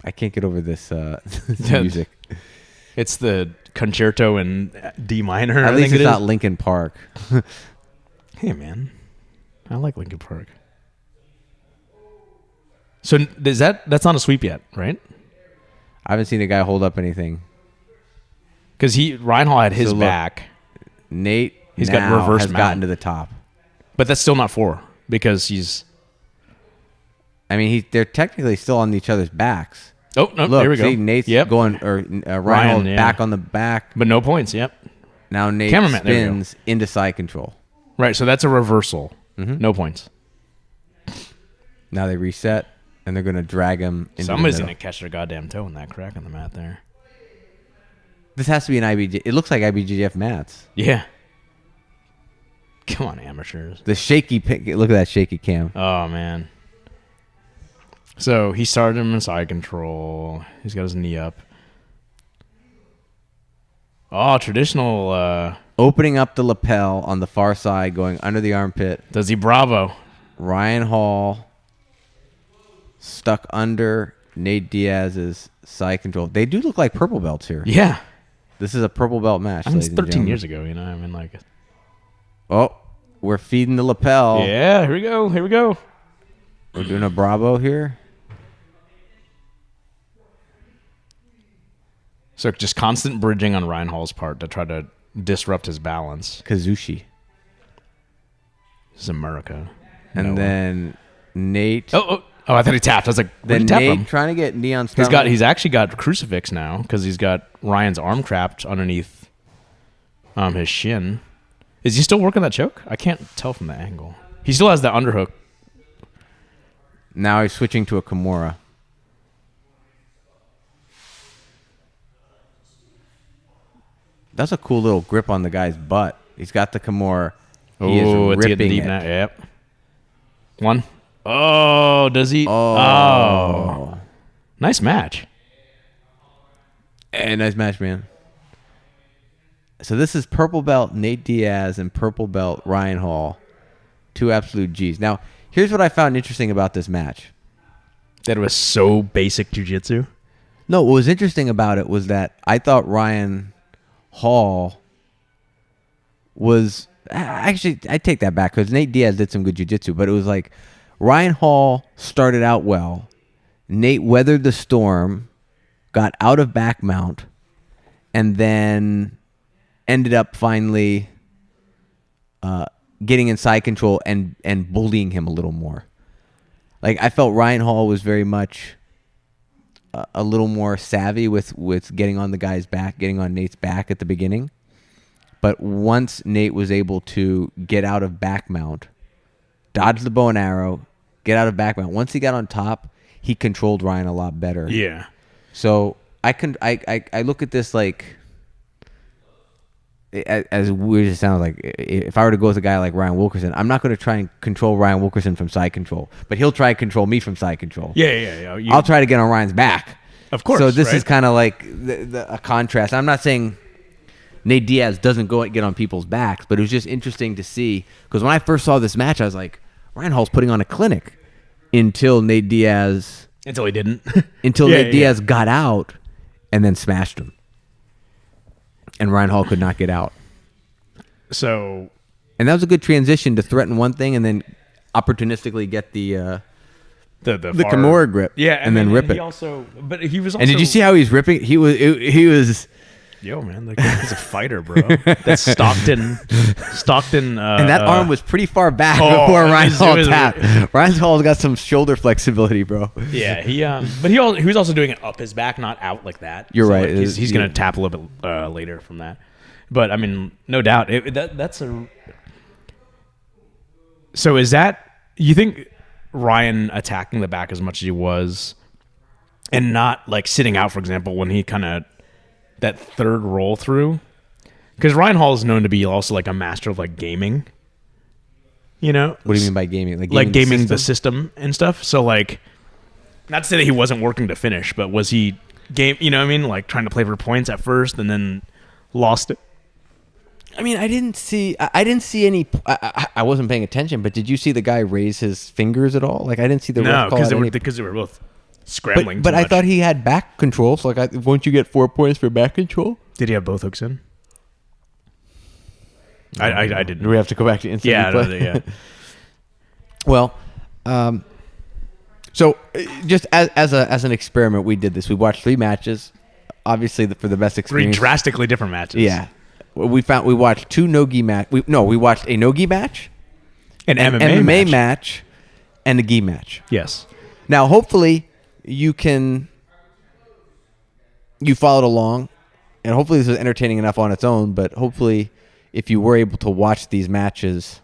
I can't get over this music. It's the concerto in D minor. At least it's not Linkin Park. Hey, man. I like Linkin Park. So that's not a sweep yet, right? I haven't seen a guy hold up anything. Because Ryan Hall had his back. Nate He's got reverse has mount. gotten to the top. But that's still not 4 because he's... I mean, they're technically still on each other's backs. Oh, no, Look, here we go. See, Nate's going, or Ryan Hall's back on the back. But no points, yep. Now Nate spins into side control. Right, so that's a reversal. Mm-hmm. No points. Now they reset, and they're going to drag him into Somebody's the going to catch their goddamn toe in that crack on the mat there. This has to be an IBJ. It looks like IBJJF mats. Yeah. Come on, amateurs. The shaky look at that shaky cam. Oh, man. So he started him in side control. He's got his knee up. Oh, traditional. Opening up the lapel on the far side, going under the armpit. Does he bravo? Ryan Hall stuck under Nate Diaz's side control. They do look like purple belts here. Yeah. This is a purple belt match. I mean, it's 13 years ago, you know? I mean, like. Oh. We're feeding the lapel. Yeah, here we go. Here we go. We're doing a Bravo here. So just constant bridging on Ryan Hall's part to try to disrupt his balance. Kazushi. This is America. And then Nate. Oh, I thought he tapped. I was like, Then where'd he tap Nate from? trying to get knee on stomach. He's actually got crucifix now because he's got Ryan's arm trapped underneath his shin. Is he still working that choke? I can't tell from the angle. He still has that underhook. Now he's switching to a Kimura. That's a cool little grip on the guy's butt. He's got the Kimura. He is It's getting ripping deep it. now. Yep. One. Oh, does he? Oh. Nice match. Hey, nice match, man. So this is purple belt Nate Diaz and purple belt Ryan Hall. Two absolute G's. Now, here's what I found interesting about this match. That it was so basic jiu-jitsu. No, what was interesting about it was that I thought Ryan Hall was... Actually, I take that back because Nate Diaz did some good jiu-jitsu, but it was like Ryan Hall started out well. Nate weathered the storm, got out of back mount, and then ended up finally getting in side control and bullying him a little more. Like, I felt Ryan Hall was very much a little more savvy with getting on the guy's back, getting on Nate's back at the beginning. But once Nate was able to get out of back mount, dodge the bow and arrow, get out of back mount, once he got on top, he controlled Ryan a lot better. Yeah. So I look at this like, as weird as it sounds, like if I were to go with a guy like Ryan Wilkerson, I'm not going to try and control Ryan Wilkerson from side control, but he'll try and control me from side control. Yeah. I'll try to get on Ryan's back. Of course. So this right? is kind of like a contrast. I'm not saying Nate Diaz doesn't go and get on people's backs, but it was just interesting to see, because when I first saw this match, I was like, Ryan Hall's putting on a clinic until Nate Diaz... Until he didn't. Nate Diaz got out and then smashed him. And Ryan Hall could not get out. So... And that was a good transition to threaten one thing and then opportunistically get the Kimura grip. Yeah, and then rip he it. also, but he was also... And did you see how he's ripping? He was... Yo, man, like, he's a fighter, bro. That's Stockton. And that arm was pretty far back Oh, before it Ryan was- Hall it was- tapped. Ryan Hall's got some shoulder flexibility, bro. Yeah, he was also doing it up his back, not out like that. You're So, right. like, he's going to tap a little bit later from that. But I mean, no doubt, that's a. So is that, you think Ryan attacking the back as much as he was, and not like sitting out, for example, when he kind of that third roll through? Because Ryan Hall is known to be also like a master of like gaming. You know, What do you mean by gaming? like gaming the system and stuff. So like, not to say that he wasn't working to finish, but was he game? You know what I mean? Like trying to play for points at first and then lost it. I mean, I didn't see any. I wasn't paying attention, but did you see the guy raise his fingers at all? Like, I didn't see the No, ref call out because they were both But, scrambling. but too I much. thought he had back control. So like, won't you get 4 points for back control? Did he have both hooks in? I didn't. Do we have to go back to instant Yeah, replay? yeah. Well, so just as an experiment, we did this. We watched 3 matches, obviously for the best 3 experience. drastically different matches. Yeah, we watched 2 no-gi match. We watched a no-gi match, An an MMA, match, and a gi match. Yes. Now, hopefully, you followed along, and hopefully this was entertaining enough on its own. But hopefully, if you were able to watch these matches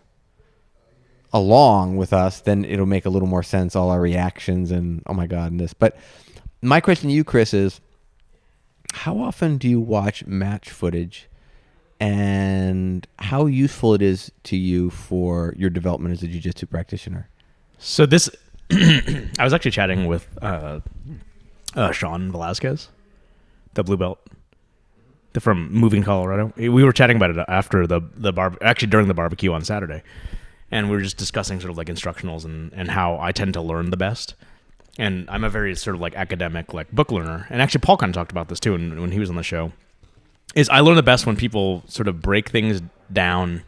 along with us, then it'll make a little more sense, all our reactions and oh my god and this. But my question to you, Chris, is how often do you watch match footage, and how useful it is to you for your development as a jiu-jitsu practitioner? So this, I was actually chatting with Sean Velasquez, the blue belt from Moving Colorado. We were chatting about it after actually during the barbecue on Saturday. And we were just discussing sort of like instructionals and how I tend to learn the best. And I'm a very sort of like academic, like book learner. And actually Paul kind of talked about this too when he was on the show. Is I learn the best when people sort of break things down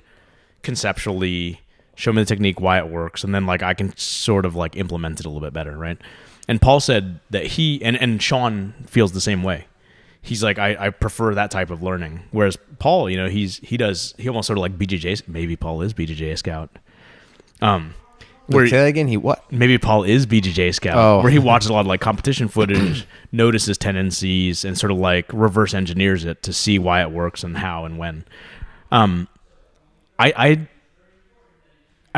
conceptually, show me the technique, why it works, and then like I can sort of like implement it a little bit better, right? And Paul said that he and Sean feels the same way. He's like, I prefer that type of learning. Whereas Paul, you know, he almost sort of like BJJ. Maybe Paul is BJJ Scout. Where say that again? He what? Maybe Paul is BJJ Scout, where he watches a lot of like competition footage, notices tendencies, and sort of like reverse engineers it to see why it works and how and when. I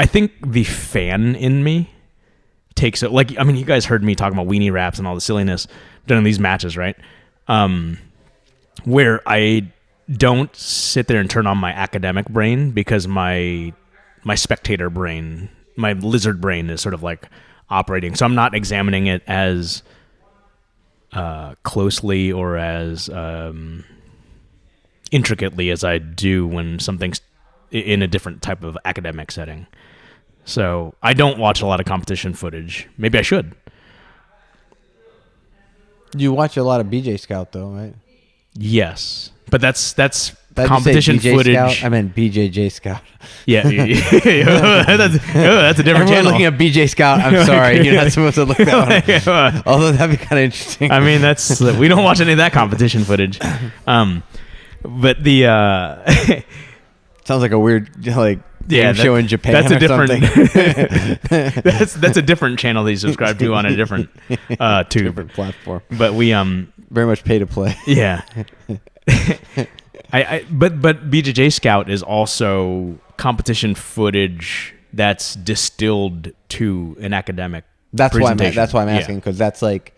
think the fan in me takes it. Like, I mean, you guys heard me talking about weenie wraps and all the silliness during these matches, right? Where I don't sit there and turn on my academic brain because my spectator brain, my lizard brain is sort of like operating. So I'm not examining it as closely or as intricately as I do when something's in a different type of academic setting. So I don't watch a lot of competition footage. Maybe I should. You watch a lot of BJ Scout though, right? Yes, but that's Did competition you say BJ footage. Scout? I meant BJJ Scout. Yeah, that's a different Everyone channel. looking at BJ Scout. I'm sorry, you're not supposed to look that one. Although that'd be kind of interesting. I mean, that's we don't watch any of that competition footage. But the sounds like a weird like yeah, game show in Japan. That's a different. Something. that's a different channel that you subscribe to on a different tube, different platform. But we very much pay to play. Yeah. But BJJ Scout is also competition footage that's distilled to an academic. That's why I'm Yeah. asking, because that's like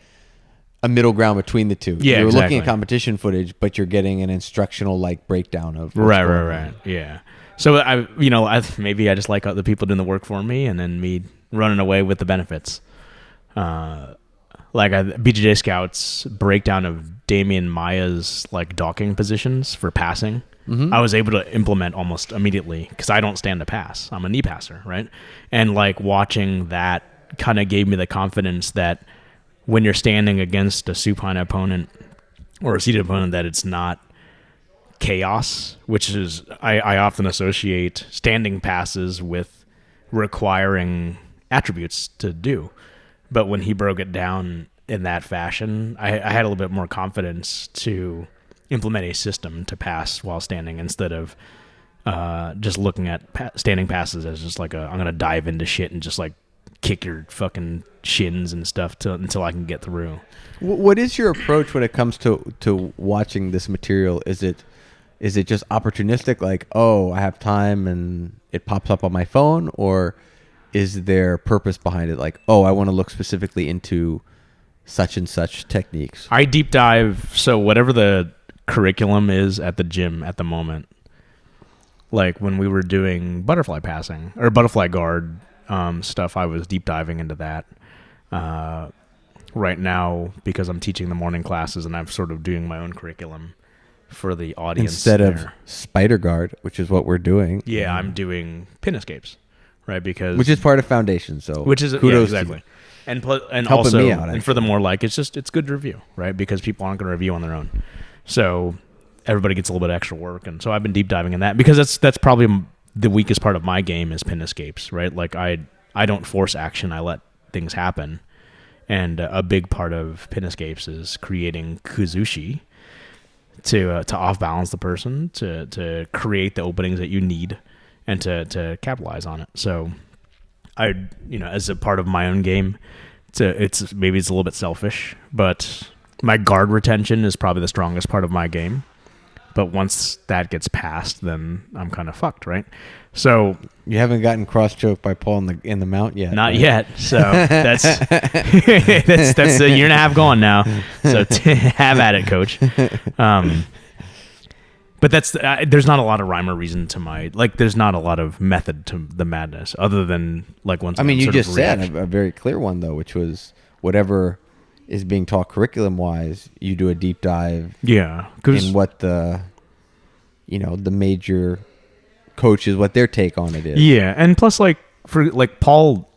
a middle ground between the two. Yeah, you're looking exactly. at competition footage, but you're getting an instructional like breakdown of what's Right. going on. Yeah. So maybe I just like other people doing the work for me, and then me running away with the benefits. BJJ Scout's breakdown of Damian Maya's like docking positions for passing. Mm-hmm. I was able to implement almost immediately because I don't stand to pass. I'm a knee passer, right? And like watching that kind of gave me the confidence that when you're standing against a supine opponent or a seated opponent, that it's not chaos, which is I often associate standing passes with requiring attributes to do. But when he broke it down in that fashion, I had a little bit more confidence to implement a system to pass while standing instead of just looking at standing passes as just like I'm going to dive into shit and just like kick your fucking shins and stuff until I can get through. What is your approach when it comes to watching this material? Is it just opportunistic, like, oh, I have time and it pops up on my phone? Or is there purpose behind it? Like, oh, I want to look specifically into such and such techniques. I deep dive. So whatever the curriculum is at the gym at the moment, like when we were doing butterfly passing or butterfly guard stuff, I was deep diving into that. Right now, because I'm teaching the morning classes and I'm sort of doing my own curriculum for the audience instead of spider guard, which is what we're doing. Yeah, I'm doing pin escapes, right? Because which is part of foundation. So kudos exactly. To and also me out, and furthermore, like it's good to review, right? Because people aren't going to review on their own, so everybody gets a little bit of extra work. And so I've been deep diving in that because that's probably the weakest part of my game is pin escapes, right? Like I don't force action, I let things happen. And a big part of pin escapes is creating kuzushi to off balance the person, to create the openings that you need, and to capitalize on it. So as a part of my own game, it's maybe it's a little bit selfish, but my guard retention is probably the strongest part of my game. But once that gets passed, then I'm kind of fucked, right? So you haven't gotten cross choked by Paul in the mount yet. Not right? yet. So that's that's a year and a half gone now. So have at it, coach. But there's not a lot of rhyme or reason to there's not a lot of method to the madness other than like once. I mean, you just said a very clear one though, which was whatever is being taught curriculum wise, you do a deep dive. Yeah, in what the major coaches, what their take on it is. Yeah, and plus Paul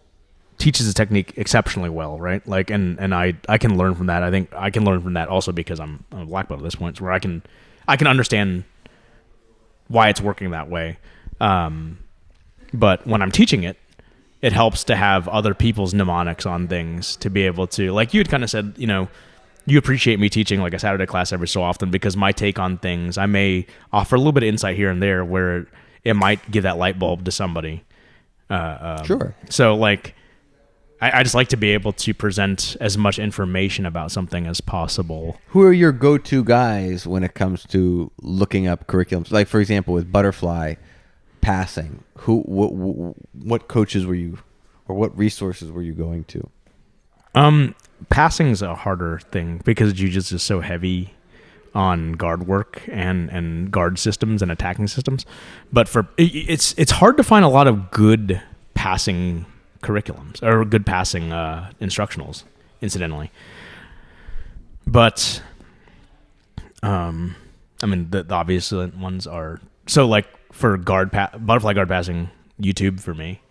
teaches the technique exceptionally well, right? Like, and I can learn from that. I think I can learn from that also because I'm a black belt at this point, where I can understand why it's working that way. But when I'm teaching it, it helps to have other people's mnemonics on things to be able to, like you had kind of said, you appreciate me teaching like a Saturday class every so often because my take on things, I may offer a little bit of insight here and there where it might give that light bulb to somebody. Sure. So like, I just like to be able to present as much information about something as possible. Who are your go-to guys when it comes to looking up curriculums? Like, for example, with butterfly passing, what coaches were you, or what resources were you going to? Passing's a harder thing because jiu-jitsu is so heavy on guard work and guard systems and attacking systems. But it's hard to find a lot of good passing curriculums or good passing instructionals, incidentally. But I mean the obvious ones are, so like for butterfly guard passing, YouTube for me.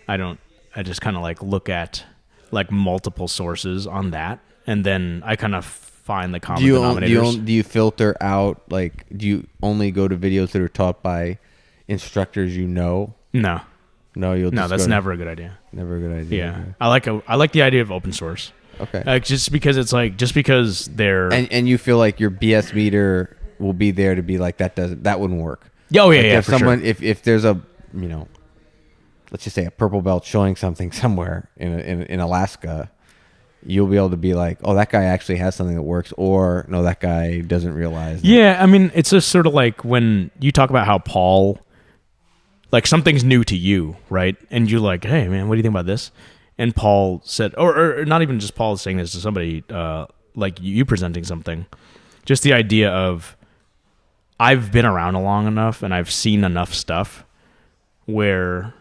I just kind of like look at like multiple sources on that, and then I kind of find the common denominators. Do you filter out, like, do you only go to videos that are taught by instructors you know? No, That's never a good idea. Never a good idea. Yeah, okay. I like the idea of open source. Okay. Just because they're and you feel like your BS meter will be there to be like that wouldn't work. Oh yeah, like yeah. If for someone sure. if there's a let's just say a purple belt showing something somewhere in Alaska, you'll be able to be like, oh, that guy actually has something that works, or no, that guy doesn't realize. Yeah, I mean, it's just sort of like when you talk about how Paul, like something's new to you, right? And you're like, hey, man, what do you think about this? And Paul said, or not even just Paul saying this to somebody, like you presenting something, just the idea of I've been around long enough and I've seen enough stuff where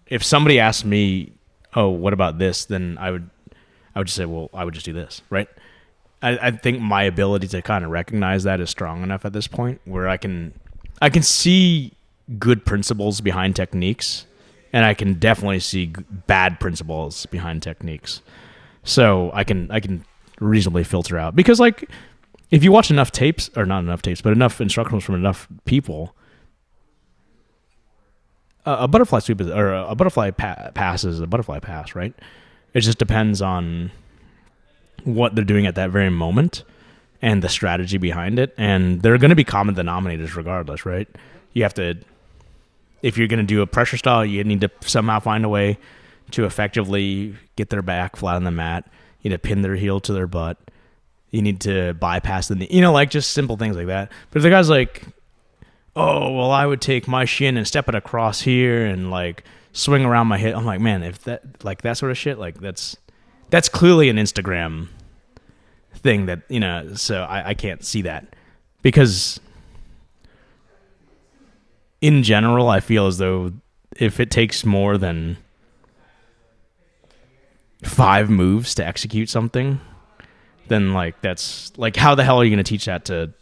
if somebody asked me, oh, what about this? Then I would just say, well, I would just do this, right? I think my ability to kind of recognize that is strong enough at this point where I can see good principles behind techniques, and I can definitely see bad principles behind techniques. So I can reasonably filter out, because like if you watch enough tapes, or not enough tapes, but enough instructionals from enough people, a butterfly sweep or a butterfly pass is a butterfly pass, right? It just depends on what they're doing at that very moment and the strategy behind it. And there are going to be common denominators regardless, right? You have to, if you're going to do a pressure style, you need to somehow find a way to effectively get their back flat on the mat. You need to pin their heel to their butt. You need to bypass the knee, like just simple things like that. But if the guy's like, oh, well, I would take my shin and step it across here and like swing around my hip. I'm like, man, if that sort of shit, like that's clearly an Instagram thing that, so I can't see that, because in general, I feel as though if it takes more than 5 moves to execute something, then like that's like, how the hell are you going to teach that to,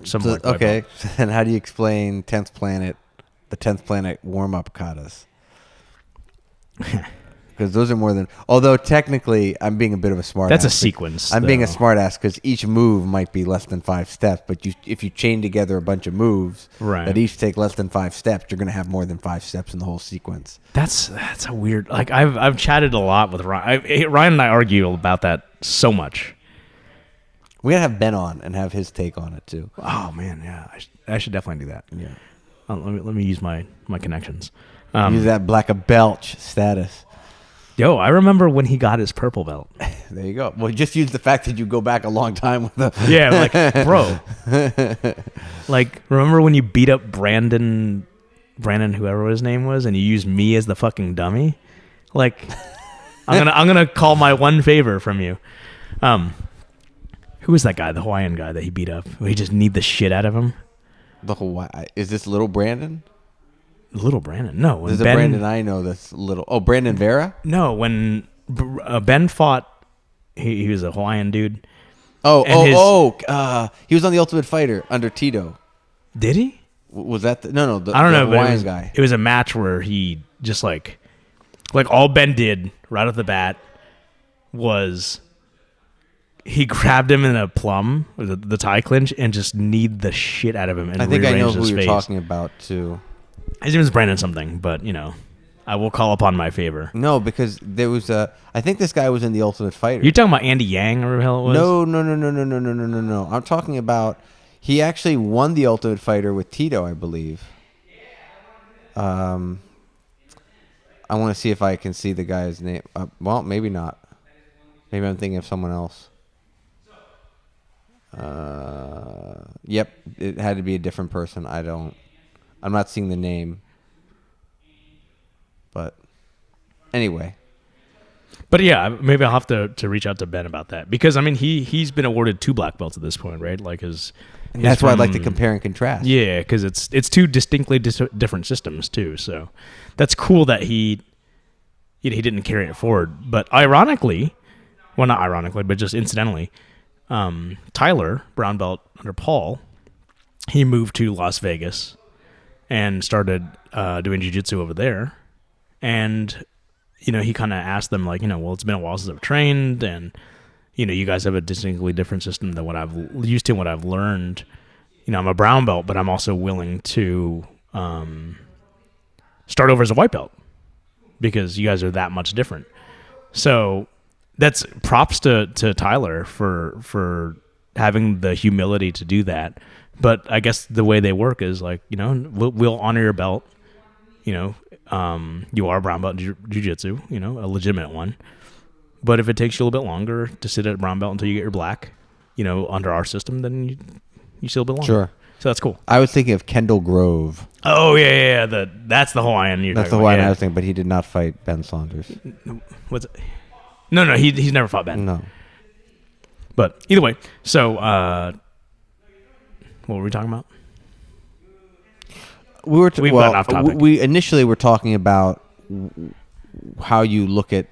someone? So, okay, so then how do you explain the 10th planet warm-up katas? Because those are more than, although technically I'm being a bit of a smart That's ass. a sequence. I'm being a smart ass because each move might be less than 5 steps, but if you chain together a bunch of moves right, that each take less than 5 steps, you're going to have more than 5 steps in the whole sequence. That's a weird, like I've chatted a lot with Ryan. Ryan and I argue about that so much. We gotta have Ben on and have his take on it too. Oh man, yeah, I should definitely do that. Yeah, let me use my connections. Use that black a belch status. Yo, I remember when he got his purple belt. There you go. Well, just use the fact that you go back a long time with the. Yeah, like bro. Like, remember when you beat up Brandon, whoever his name was, and you used me as the fucking dummy? Like, I'm gonna call my one favor from you. Who was that guy, the Hawaiian guy that he beat up? He just kneed the shit out of him. Is this little Brandon? Little Brandon? No. There's a Brandon I know that's little. Oh, Brandon Vera? No, when Ben fought, he was a Hawaiian dude. He was on The Ultimate Fighter under Tito. Did he? Was that the I don't know, Hawaiian guy. It was a match where he just like all Ben did right off the bat was he grabbed him in a plum, the tie clinch, and just kneed the shit out of him. And I think I know rearranged who his you're face. talking about too. His name is Brandon something, but I will call upon my favor. No, because there was I think this guy was in the Ultimate Fighter. You're talking about Andy Yang or whatever the hell it was? No. I'm talking about he actually won the Ultimate Fighter with Tito, I believe. I want to see if I can see the guy's name. Well, maybe not. Maybe I'm thinking of someone else. Yep, it had to be a different person. I'm not seeing the name. But anyway. But yeah, maybe I'll have to reach out to Ben about that because I mean he's been awarded 2 black belts at this point, right? Like that's why I'd like to compare and contrast. Yeah, because it's 2 distinctly different systems too. So that's cool that he didn't carry it forward. But ironically, well not ironically, but just incidentally, Tyler brown belt under Paul, he moved to Las Vegas and started doing jiu-jitsu over there. And, he kind of asked them, like, well, it's been a while since I've trained, and, you guys have a distinctly different system than what I've used to and what I've learned. I'm a brown belt, but I'm also willing to start over as a white belt because you guys are that much different. So that's props to Tyler for having the humility to do that. But I guess the way they work is like, we'll honor your belt. You are a brown belt in jiu-jitsu, a legitimate one. But if it takes you a little bit longer to sit at brown belt until you get your black, under our system, then you still belong. Sure. So that's cool. I was thinking of Kendall Grove. Oh, yeah. That's the Hawaiian you're That's the talking Hawaiian about. I was thinking, but he did not fight Ben Saunders. What's it? No, he's never fought Ben. No. But either way, so what were we talking about? We gotten off topic. We initially were talking about how you look at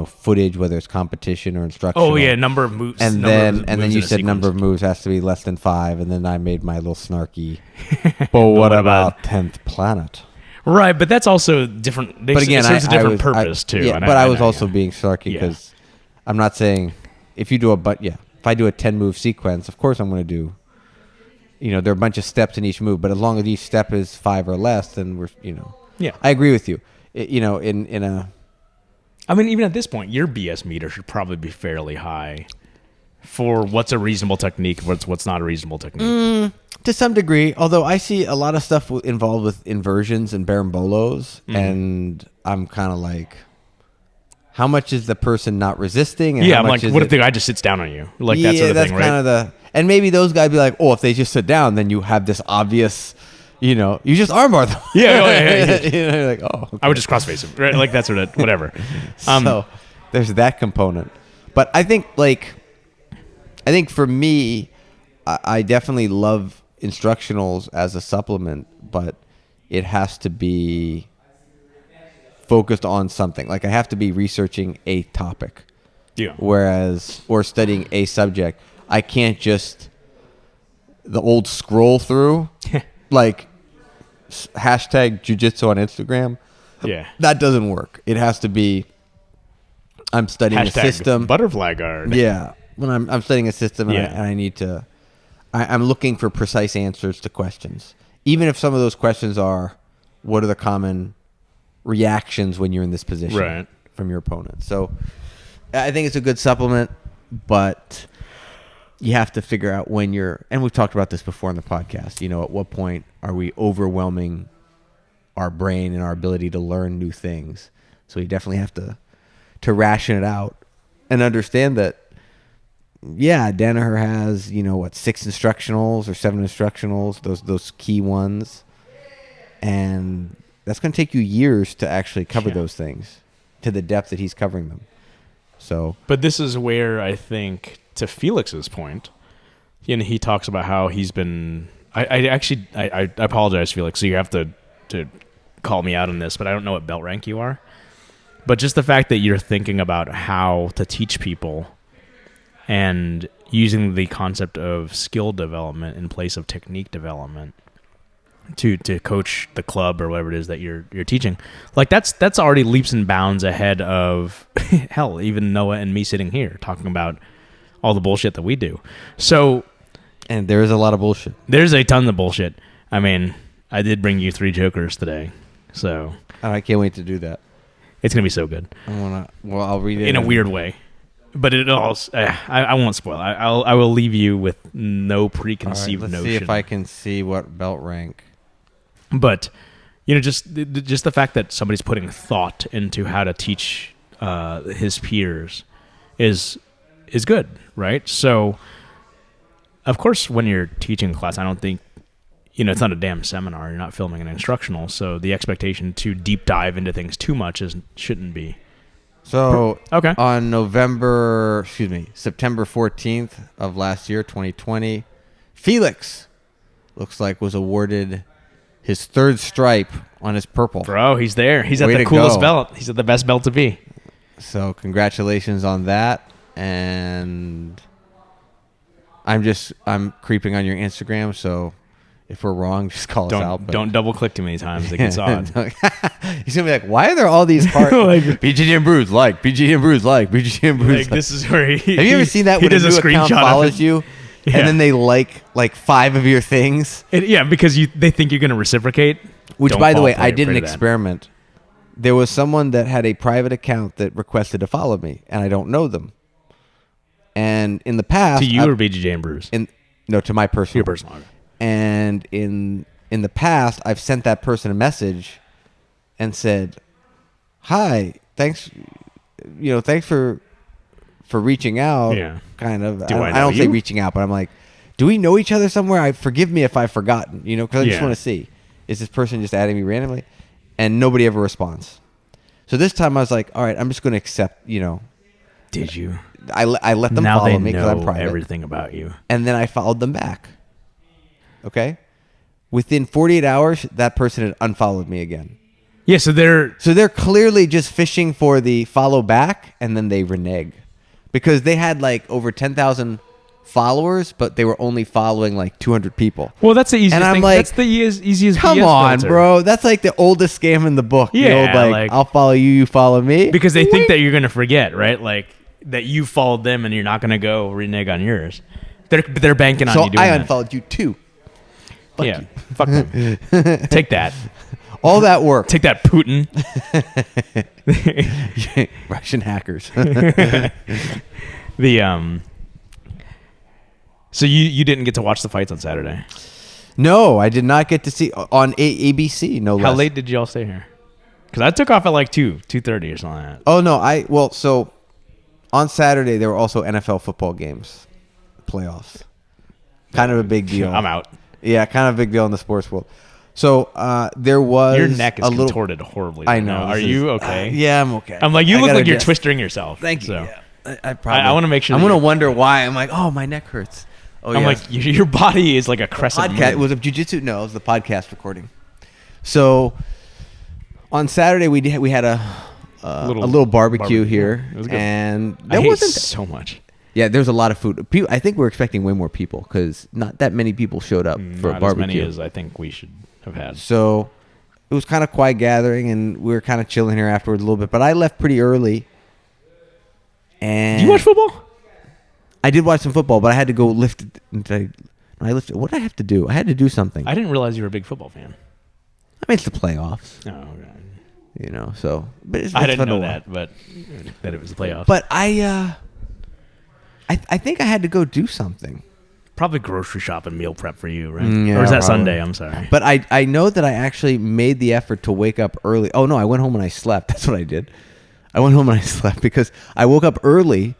footage, whether it's competition or instructional. Oh yeah, number of moves. And then you said number of moves has to be less than 5, and then I made my little snarky. But what about 10th Planet? Right, but that's also different. But again, it serves a different purpose too. Yeah, but I was also being snarky because I'm not saying if you do if I do a 10-move sequence, of course I'm going to do. There are a bunch of steps in each move, but as long as each step is 5 or less, then we're. Yeah, I agree with you. I mean, even at this point, your BS meter should probably be fairly high for what's a reasonable technique, what's not a reasonable technique. To some degree, although I see a lot of stuff involved with inversions and barambolos, and I'm kind of like, how much is the person not resisting? And I'm like, what if the guy just sits down on you? Like that sort of thing, right? Kind of and maybe those guys be like, oh, if they just sit down, then you have this obvious, you just armbar them. Yeah. You're like, oh. Okay. I would just crossface him, right? Like that sort of whatever. So there's that component, but I think for me, I definitely love instructionals as a supplement, but it has to be focused on something. Like I have to be researching a topic. Yeah. Or studying a subject. I can't just the old scroll through like hashtag jiu-jitsu on Instagram. Yeah. That doesn't work. It has to be I'm studying a system. Butterfly guard. Yeah. When I'm studying a system and I need to I'm looking for precise answers to questions. Even if some of those questions are what are the common reactions when you're in this position from your opponent. So I think it's a good supplement, but you have to figure out when and we've talked about this before in the podcast, at what point are we overwhelming our brain and our ability to learn new things? So you definitely have to ration it out and understand that, Danaher has, 6 instructionals or 7 instructionals, those key ones. And that's going to take you years to actually cover those things to the depth that he's covering them. So, but this is where I think, to Felix's point, he talks about how he's been. I apologize, Felix. So you have to call me out on this, but I don't know what belt rank you are. But just the fact that you're thinking about how to teach people and using the concept of skill development in place of technique development to coach the club or whatever it is that you're teaching, like that's already leaps and bounds ahead of hell, even Noah and me sitting here talking about all the bullshit that we do. So, and there is a lot of bullshit. There's a ton of bullshit. I mean, I did bring you 3 jokers today, so I can't wait to do that. it's gonna be so good I'll read it in a weird way. But it also, I won't spoil. I will leave you with no preconceived let's notion. see if I can see what belt rank. But just the fact that somebody's putting thought into how to teach his peers is good, right? So, of course, when you're teaching a class, I don't think it's not a damn seminar. You're not filming an instructional, so the expectation to deep dive into things too much shouldn't be. So Okay. on September 14th of last year, 2020, Felix looks like was awarded his 3rd stripe on his purple. Bro, he's there. He's Way at the to coolest go. belt. He's at the best belt to be. So congratulations on that. And I'm creeping on your Instagram, so if we're wrong, just call us out. But Don't double click too many times. It gets odd. He's gonna be like, "Why are there all these heart BJJ and Brews BJJ and Brews BJJ and Brews?" Like, this is where he. Have you ever seen that he when a does new account screenshot of follows it? you, Yeah. and then they like 5 of your things? Yeah, because they think you're going to reciprocate. Which, Don't by the fall way, prey- I did an prey to that. experiment. There was someone that had a private account that requested to follow me, and I don't know them. And in the past, To you or BJJ and Brews? no, to my personal. Your personal. Okay. And in the past, I've sent that person a message and said, "Hi, thanks for reaching out." Yeah. Kind of. Do I I know don't say you? reaching out, but I'm like, do we know each other somewhere? Forgive me if I've forgotten, because I just Yeah. want to see, is this person just adding me randomly? And nobody ever responds. So this time I was like, all right, I'm just going to accept, Did you? I let them Now follow they me because I'm know private. everything about you. And then I followed them back. Okay? Within 48 hours, that person had unfollowed me again. Yeah, so they're clearly just fishing for the follow back, and then they renege. Because they had over 10,000 followers, but they were only following 200 people. Well, that's the easiest And I'm thing. like, That's the easiest Come BS on, filter. bro. That's the oldest scam in the book. Yeah, I'll follow you, you follow me. Because they think that you're going to forget, right? That you followed them and you're not going to go renege on yours. They're banking on So you doing I that. unfollowed you too. Fuck Yeah. you. Fuck them. Take that. All that work. Take that, Putin. Russian hackers. So you didn't get to watch the fights on Saturday. No, I did not get to see on ABC. No less. How late did y'all stay here? Because I took off at 2:30 or something like that. Oh no, so on Saturday there were also NFL football games, playoffs. Kind of a big deal. I'm out. Yeah, kind of a big deal in the sports world. So there was Your neck is a little. contorted horribly. I right know. now. Are you okay? Yeah, I'm okay. I'm like, you I look gotta like you're just- twisting yourself. Thank you. So. Yeah. I probably. I wanna make sure I'm that gonna you're- wonder why. I'm like, oh, my neck hurts. Oh, I'm yeah. like, your body is like a crescent Podcast moon. was a jiu-jitsu. No, it was the podcast recording. So on Saturday we had a little barbecue here, It was good. and I there hate wasn't. so much. Yeah, there was a lot of food. I think we're expecting way more people because not that many people showed up for a Not barbecue. as many as I think we should have had. So it was kind of quiet gathering, and we were kind of chilling here afterwards a little bit. But I left pretty early. And Do you watch football? I did watch some football, but I had to go lift. I lifted. What did I have to do? I had to do something. I didn't realize you were a big football fan. I made the playoffs. Oh, okay. So but it's I fun didn't to know watch. that, but that it was the playoffs. But I think I had to go do something. Probably grocery shop and meal prep for you, right? Yeah, or is that probably. Sunday? I'm sorry. But I know that I actually made the effort to wake up early. Oh no, I went home and I slept. That's what I did. I went home and I slept because I woke up early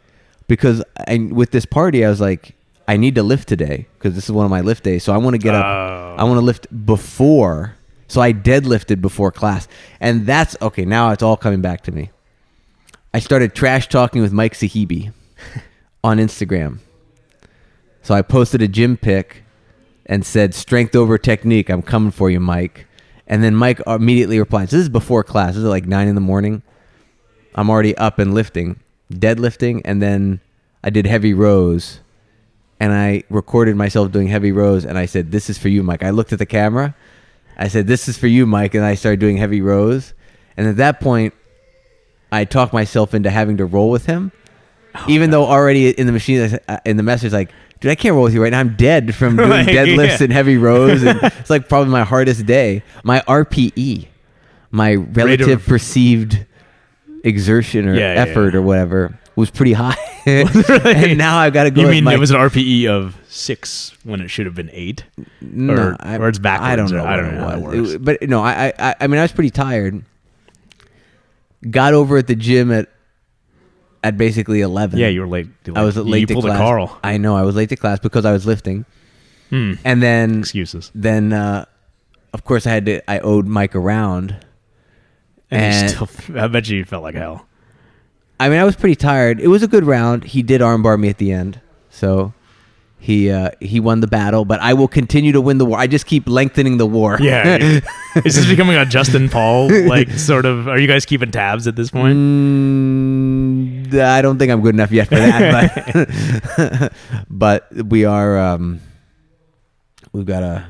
because with this party I was like, I need to lift today because this is one of my lift days. So I want to get up. I want to lift before. So I deadlifted before class, and that's okay. Now it's all coming back to me. I started trash talking with Mike Sahibi on Instagram. So I posted a gym pic and said, strength over technique. I'm coming for you, Mike. And then Mike immediately replies, this is before class. This is like 9 a.m. I'm already up and lifting, deadlifting. And then I did heavy rows and I recorded myself doing heavy rows. And I said, this is for you, Mike. I looked at the camera. I said, this is for you, Mike. And I started doing heavy rows. And at that point, I talked myself into having to roll with him. Even though already in the machine, in the message, like, dude, I can't roll with you right now. I'm dead from doing Like, deadlifts yeah. and heavy rows. And it's like probably my hardest day. My RPE, my relative perceived exertion or Yeah, yeah, effort yeah. or whatever, was pretty high. Really? And now I've got to go. You with mean my, it was an RPE of 6 when it should have been 8? no, or it's backwards. I don't know. I don't what know how it it was. works. But no, I mean, I was pretty tired. Got over at the gym at basically 11. Yeah, you were late. I was late You to pulled class. a Carl. I know. I was late to class because I was lifting. Hmm. And then Excuses. Of course, I owed Mike a round. And you still, I bet you felt like hell. I mean, I was pretty tired. It was a good round. He did armbar me at the end, so he won the battle. But I will continue to win the war. I just keep lengthening the war. Yeah. Is this becoming a Justin Paul, like, sort of, are you guys keeping tabs at this point? I don't think I'm good enough yet for that. But we are. We've got a.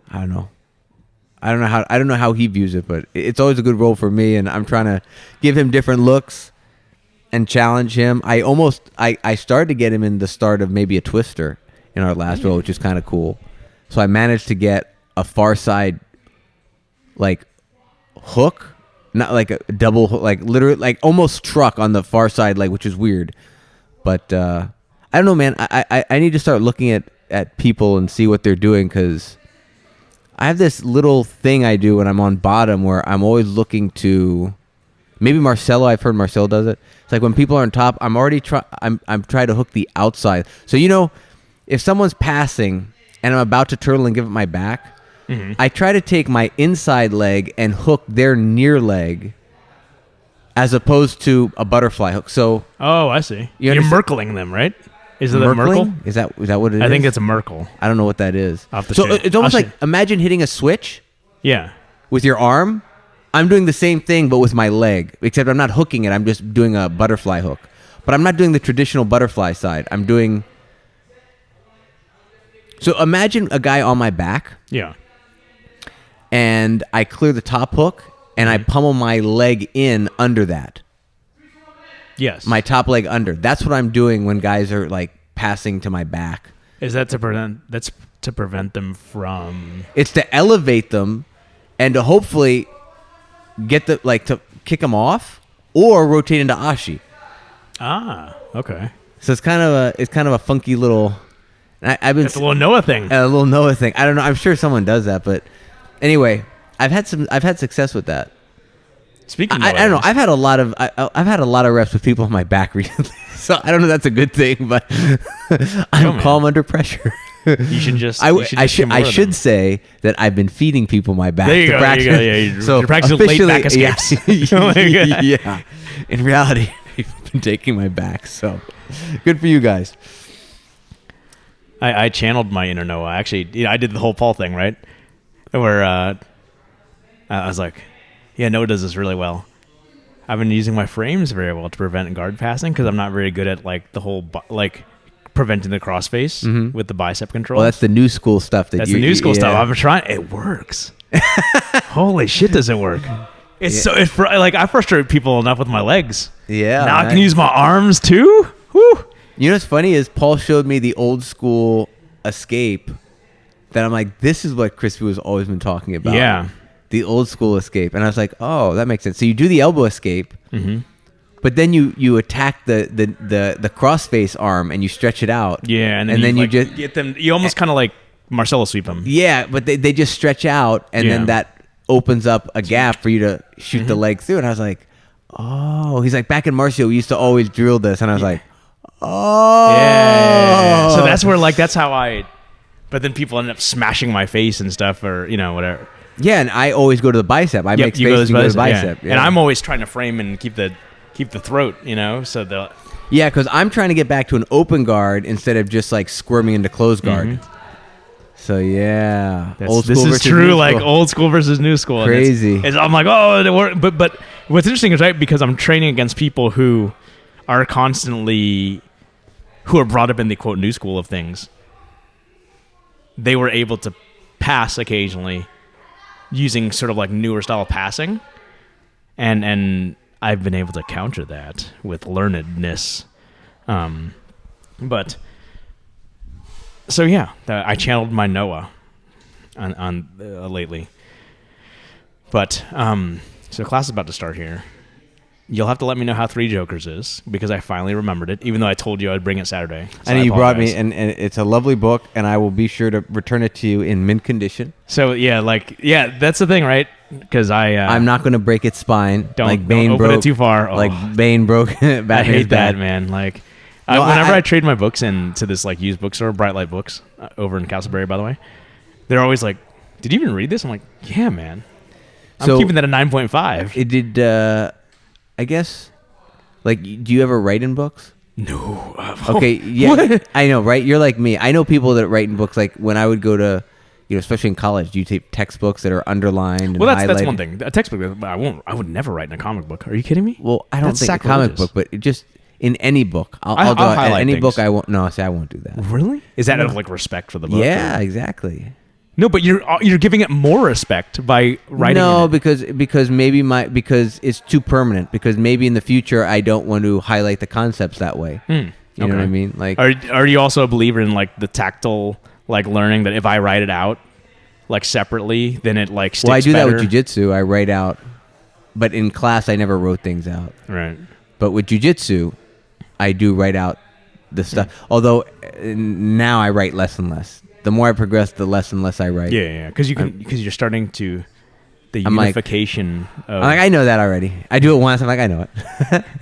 I don't know. I don't know how he views it, but it's always a good role for me, and I'm trying to give him different looks and challenge him. I started to get him in the start of maybe a twister in our last roll, which is kind of cool. So I managed to get a far side like hook, not like a double hook, like literally like almost struck on the far side leg, which is weird. But I don't know, man. I need to start looking at people and see what they're doing, because I have this little thing I do when I'm on bottom where I'm always looking to, maybe Marcelo, I've heard Marcelo does it. It's like when people are on top, I'm trying to hook the outside. So, if someone's passing and I'm about to turtle and give it my back, I try to take my inside leg and hook their near leg as opposed to a butterfly hook. So, Oh, I see. You You're understand- Merkling them, right? Is it a Merkling? Merkle? Is that what it is? I think it's a Merkle. I don't know what that is. I'll have to So show you. it's almost I'll like, imagine hitting a switch Yeah. with your arm. I'm doing the same thing, but with my leg, except I'm not hooking it. I'm just doing a butterfly hook. But I'm not doing the traditional butterfly side. I'm doing... So imagine a guy on my back, Yeah. and I clear the top hook, and I pummel my leg in under that. Yes. My top leg under. That's what I'm doing when guys are like passing to my back. Is that to prevent? That's to prevent them from. It's to elevate them and to hopefully get to kick them off or rotate into Ashi. Ah. Okay. So it's kind of a funky little. I've been It's a little Noah thing. a little Noah thing. I don't know. I'm sure someone does that, but anyway, I've had success with that. Speaking. I of don't know. things, I've had a lot of reps with people on my back recently, so I don't know if that's a good thing, but I'm man. calm under pressure. You should just. I you should just get more I of should them. say that I've been feeding people my back. There you to go. practice. There you go. Yeah. You're, So you're practicing late officially, back escapes. Yeah. Oh my God. Yeah. In reality, I've been taking my back. So good for you guys. I channeled my inner Noah. Actually, I did the whole Paul thing, right? Where I was like, yeah, Noah does this really well. I've been using my frames very well to prevent guard passing because I'm not very good at like the whole preventing the crossface with the bicep control. Well, that's the new school stuff. That's the new school stuff. I've been trying. It works. Holy shit, does it work? It's I frustrate people enough with my legs. Yeah. Now I nice. can use my arms too. Woo. You know what's funny is Paul showed me the old school escape that I'm like, this is what Crispy was always been talking about. Yeah. The old school escape. And I was like, oh, that makes sense. So you do the elbow escape, but then you attack the crossface arm and you stretch it out. Yeah, and then you just get them. You almost kind of like Marcelo sweep them. Yeah, but they just stretch out, and then that opens up a gap for you to shoot the leg through. And I was like, oh. He's like, back in Marcio, we used to always drill this. And I was like, oh. Yeah. So that's where that's how I. But then people end up smashing my face and stuff, or whatever. Yeah, and I always go to the bicep. I make space and go to the bicep. Yeah. And I'm always trying to frame and keep the throat, so the. Yeah, because I'm trying to get back to an open guard instead of just like squirming into closed guard. So yeah, This is true, like old school versus new school. And Crazy. I'm like, oh, it worked. But what's interesting is because I'm training against people who are brought up in the quote new school of things. They were able to pass occasionally using sort of like newer style of passing, and I've been able to counter that with learnedness. But So yeah, I channeled my Noah on lately. But so class is about to start here. You'll have to let me know how Three Jokers is, because I finally remembered it, even though I told you I'd bring it Saturday. So I know you brought me, and it's a lovely book, and I will be sure to return it to you in mint condition. So yeah, that's the thing, right? Because I'm not going to break its spine. Don't Bane open broke it too far. Oh. Like Bane broke. I hate that, man. Like No, whenever I trade my books into this like used bookstore, Bright Light Books, over in Castleberry, by the way, they're always like, "Did you even read this?" I'm like, "Yeah, man. I'm keeping that at 9.5." It did. I guess. Like, do you ever write in books? No. Okay. Yeah. What? I know, right? You're like me. I know people that write in books. Like when I would go to, especially in college, you take textbooks that are underlined. Well, and that's one thing. A textbook. I would never write in a comic book. Are you kidding me? Well, I don't That's think a comic book, but just in any book. I'll highlight any things. book. I won't. No, see, I won't do that. Really? Is that out of like respect for the book? Yeah, or? exactly. No, but you're giving it more respect by writing. No, in it. because maybe because it's too permanent. Because maybe in the future I don't want to highlight the concepts that way. You know what I mean? Like, are you also a believer in like the tactile like learning that if I write it out like separately, then it like sticks well, I do better? that with jujitsu. I write out, but in class I never wrote things out. Right. But with jujitsu, I do write out the stuff. Although now I write less and less. The more I progress, the less and less I write. Yeah, because you're starting to the unification. I'm like, I know that already. I do it once. I'm like, I know it.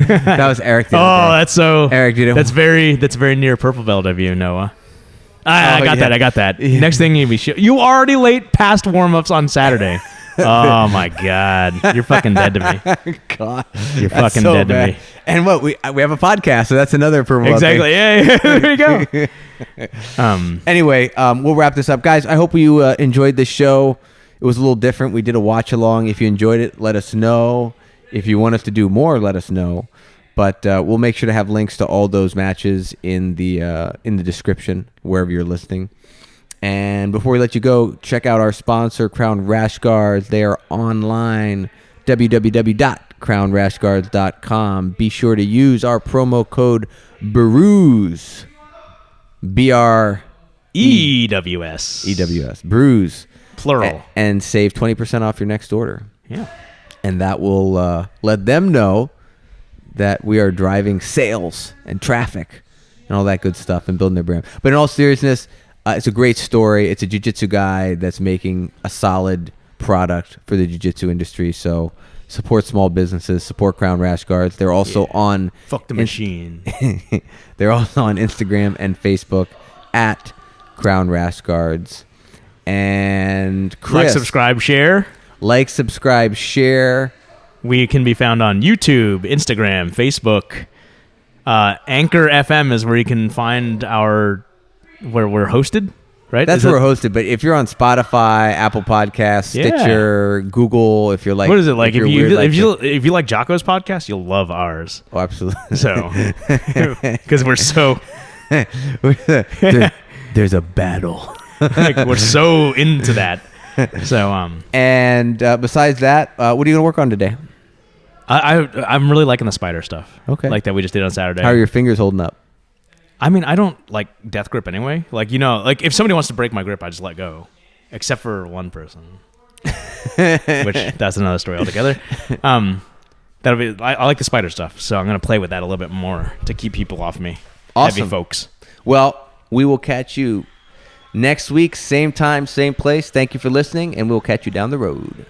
That was Eric. That's so. Eric did it. That's very near purple belt of you, Noah. I got that. Yeah. Next thing you already late past warm ups on Saturday. Oh my God, you're fucking dead to me. God, you're fucking so dead to me. And what we have a podcast, so that's another purple belt exactly. Yeah, there you go. Anyway, we'll wrap this up, guys. I hope you enjoyed this show. It was a little different. We did a watch along. If you enjoyed it, let us know. If you want us to do more, let us know. But we'll make sure to have links to all those matches in the description wherever you're listening. And before we let you go, check out our sponsor, Crown Rash Guards. They are online, www.crownrashguards.com. Be sure to use our promo code BREWS, BREWS. EWS, BREWS. Plural. And save 20% off your next order. Yeah. And that will let them know that we are driving sales and traffic and all that good stuff and building their brand. But in all seriousness, it's a great story. It's a jiu-jitsu guy that's making a solid product for the jiu-jitsu industry. So support small businesses, support Crown Rash Guards. They're also on... Fuck the machine. They're also on Instagram and Facebook at Crown Rash Guards. And Chris... Like, subscribe, share. Like, subscribe, share. We can be found on YouTube, Instagram, Facebook. Anchor FM is where you can find where we're hosted, right? That's where we're hosted. But if you're on Spotify, Apple Podcasts, Stitcher, Google, if you're like, what is it like? If you like Jocko's podcast, you'll love ours. Oh, absolutely. So, because we're so there's a battle. Like, we're so into that. So and besides that, what are you gonna work on today? I'm really liking the spider stuff. Okay, like that we just did on Saturday. How are your fingers holding up? I mean, I don't like death grip anyway. Like, like if somebody wants to break my grip, I just let go, except for one person, which that's another story altogether. That'll be. I like the spider stuff, so I'm gonna play with that a little bit more to keep people off me. Awesome, heavy folks. Well, we will catch you next week, same time, same place. Thank you for listening, and we'll catch you down the road.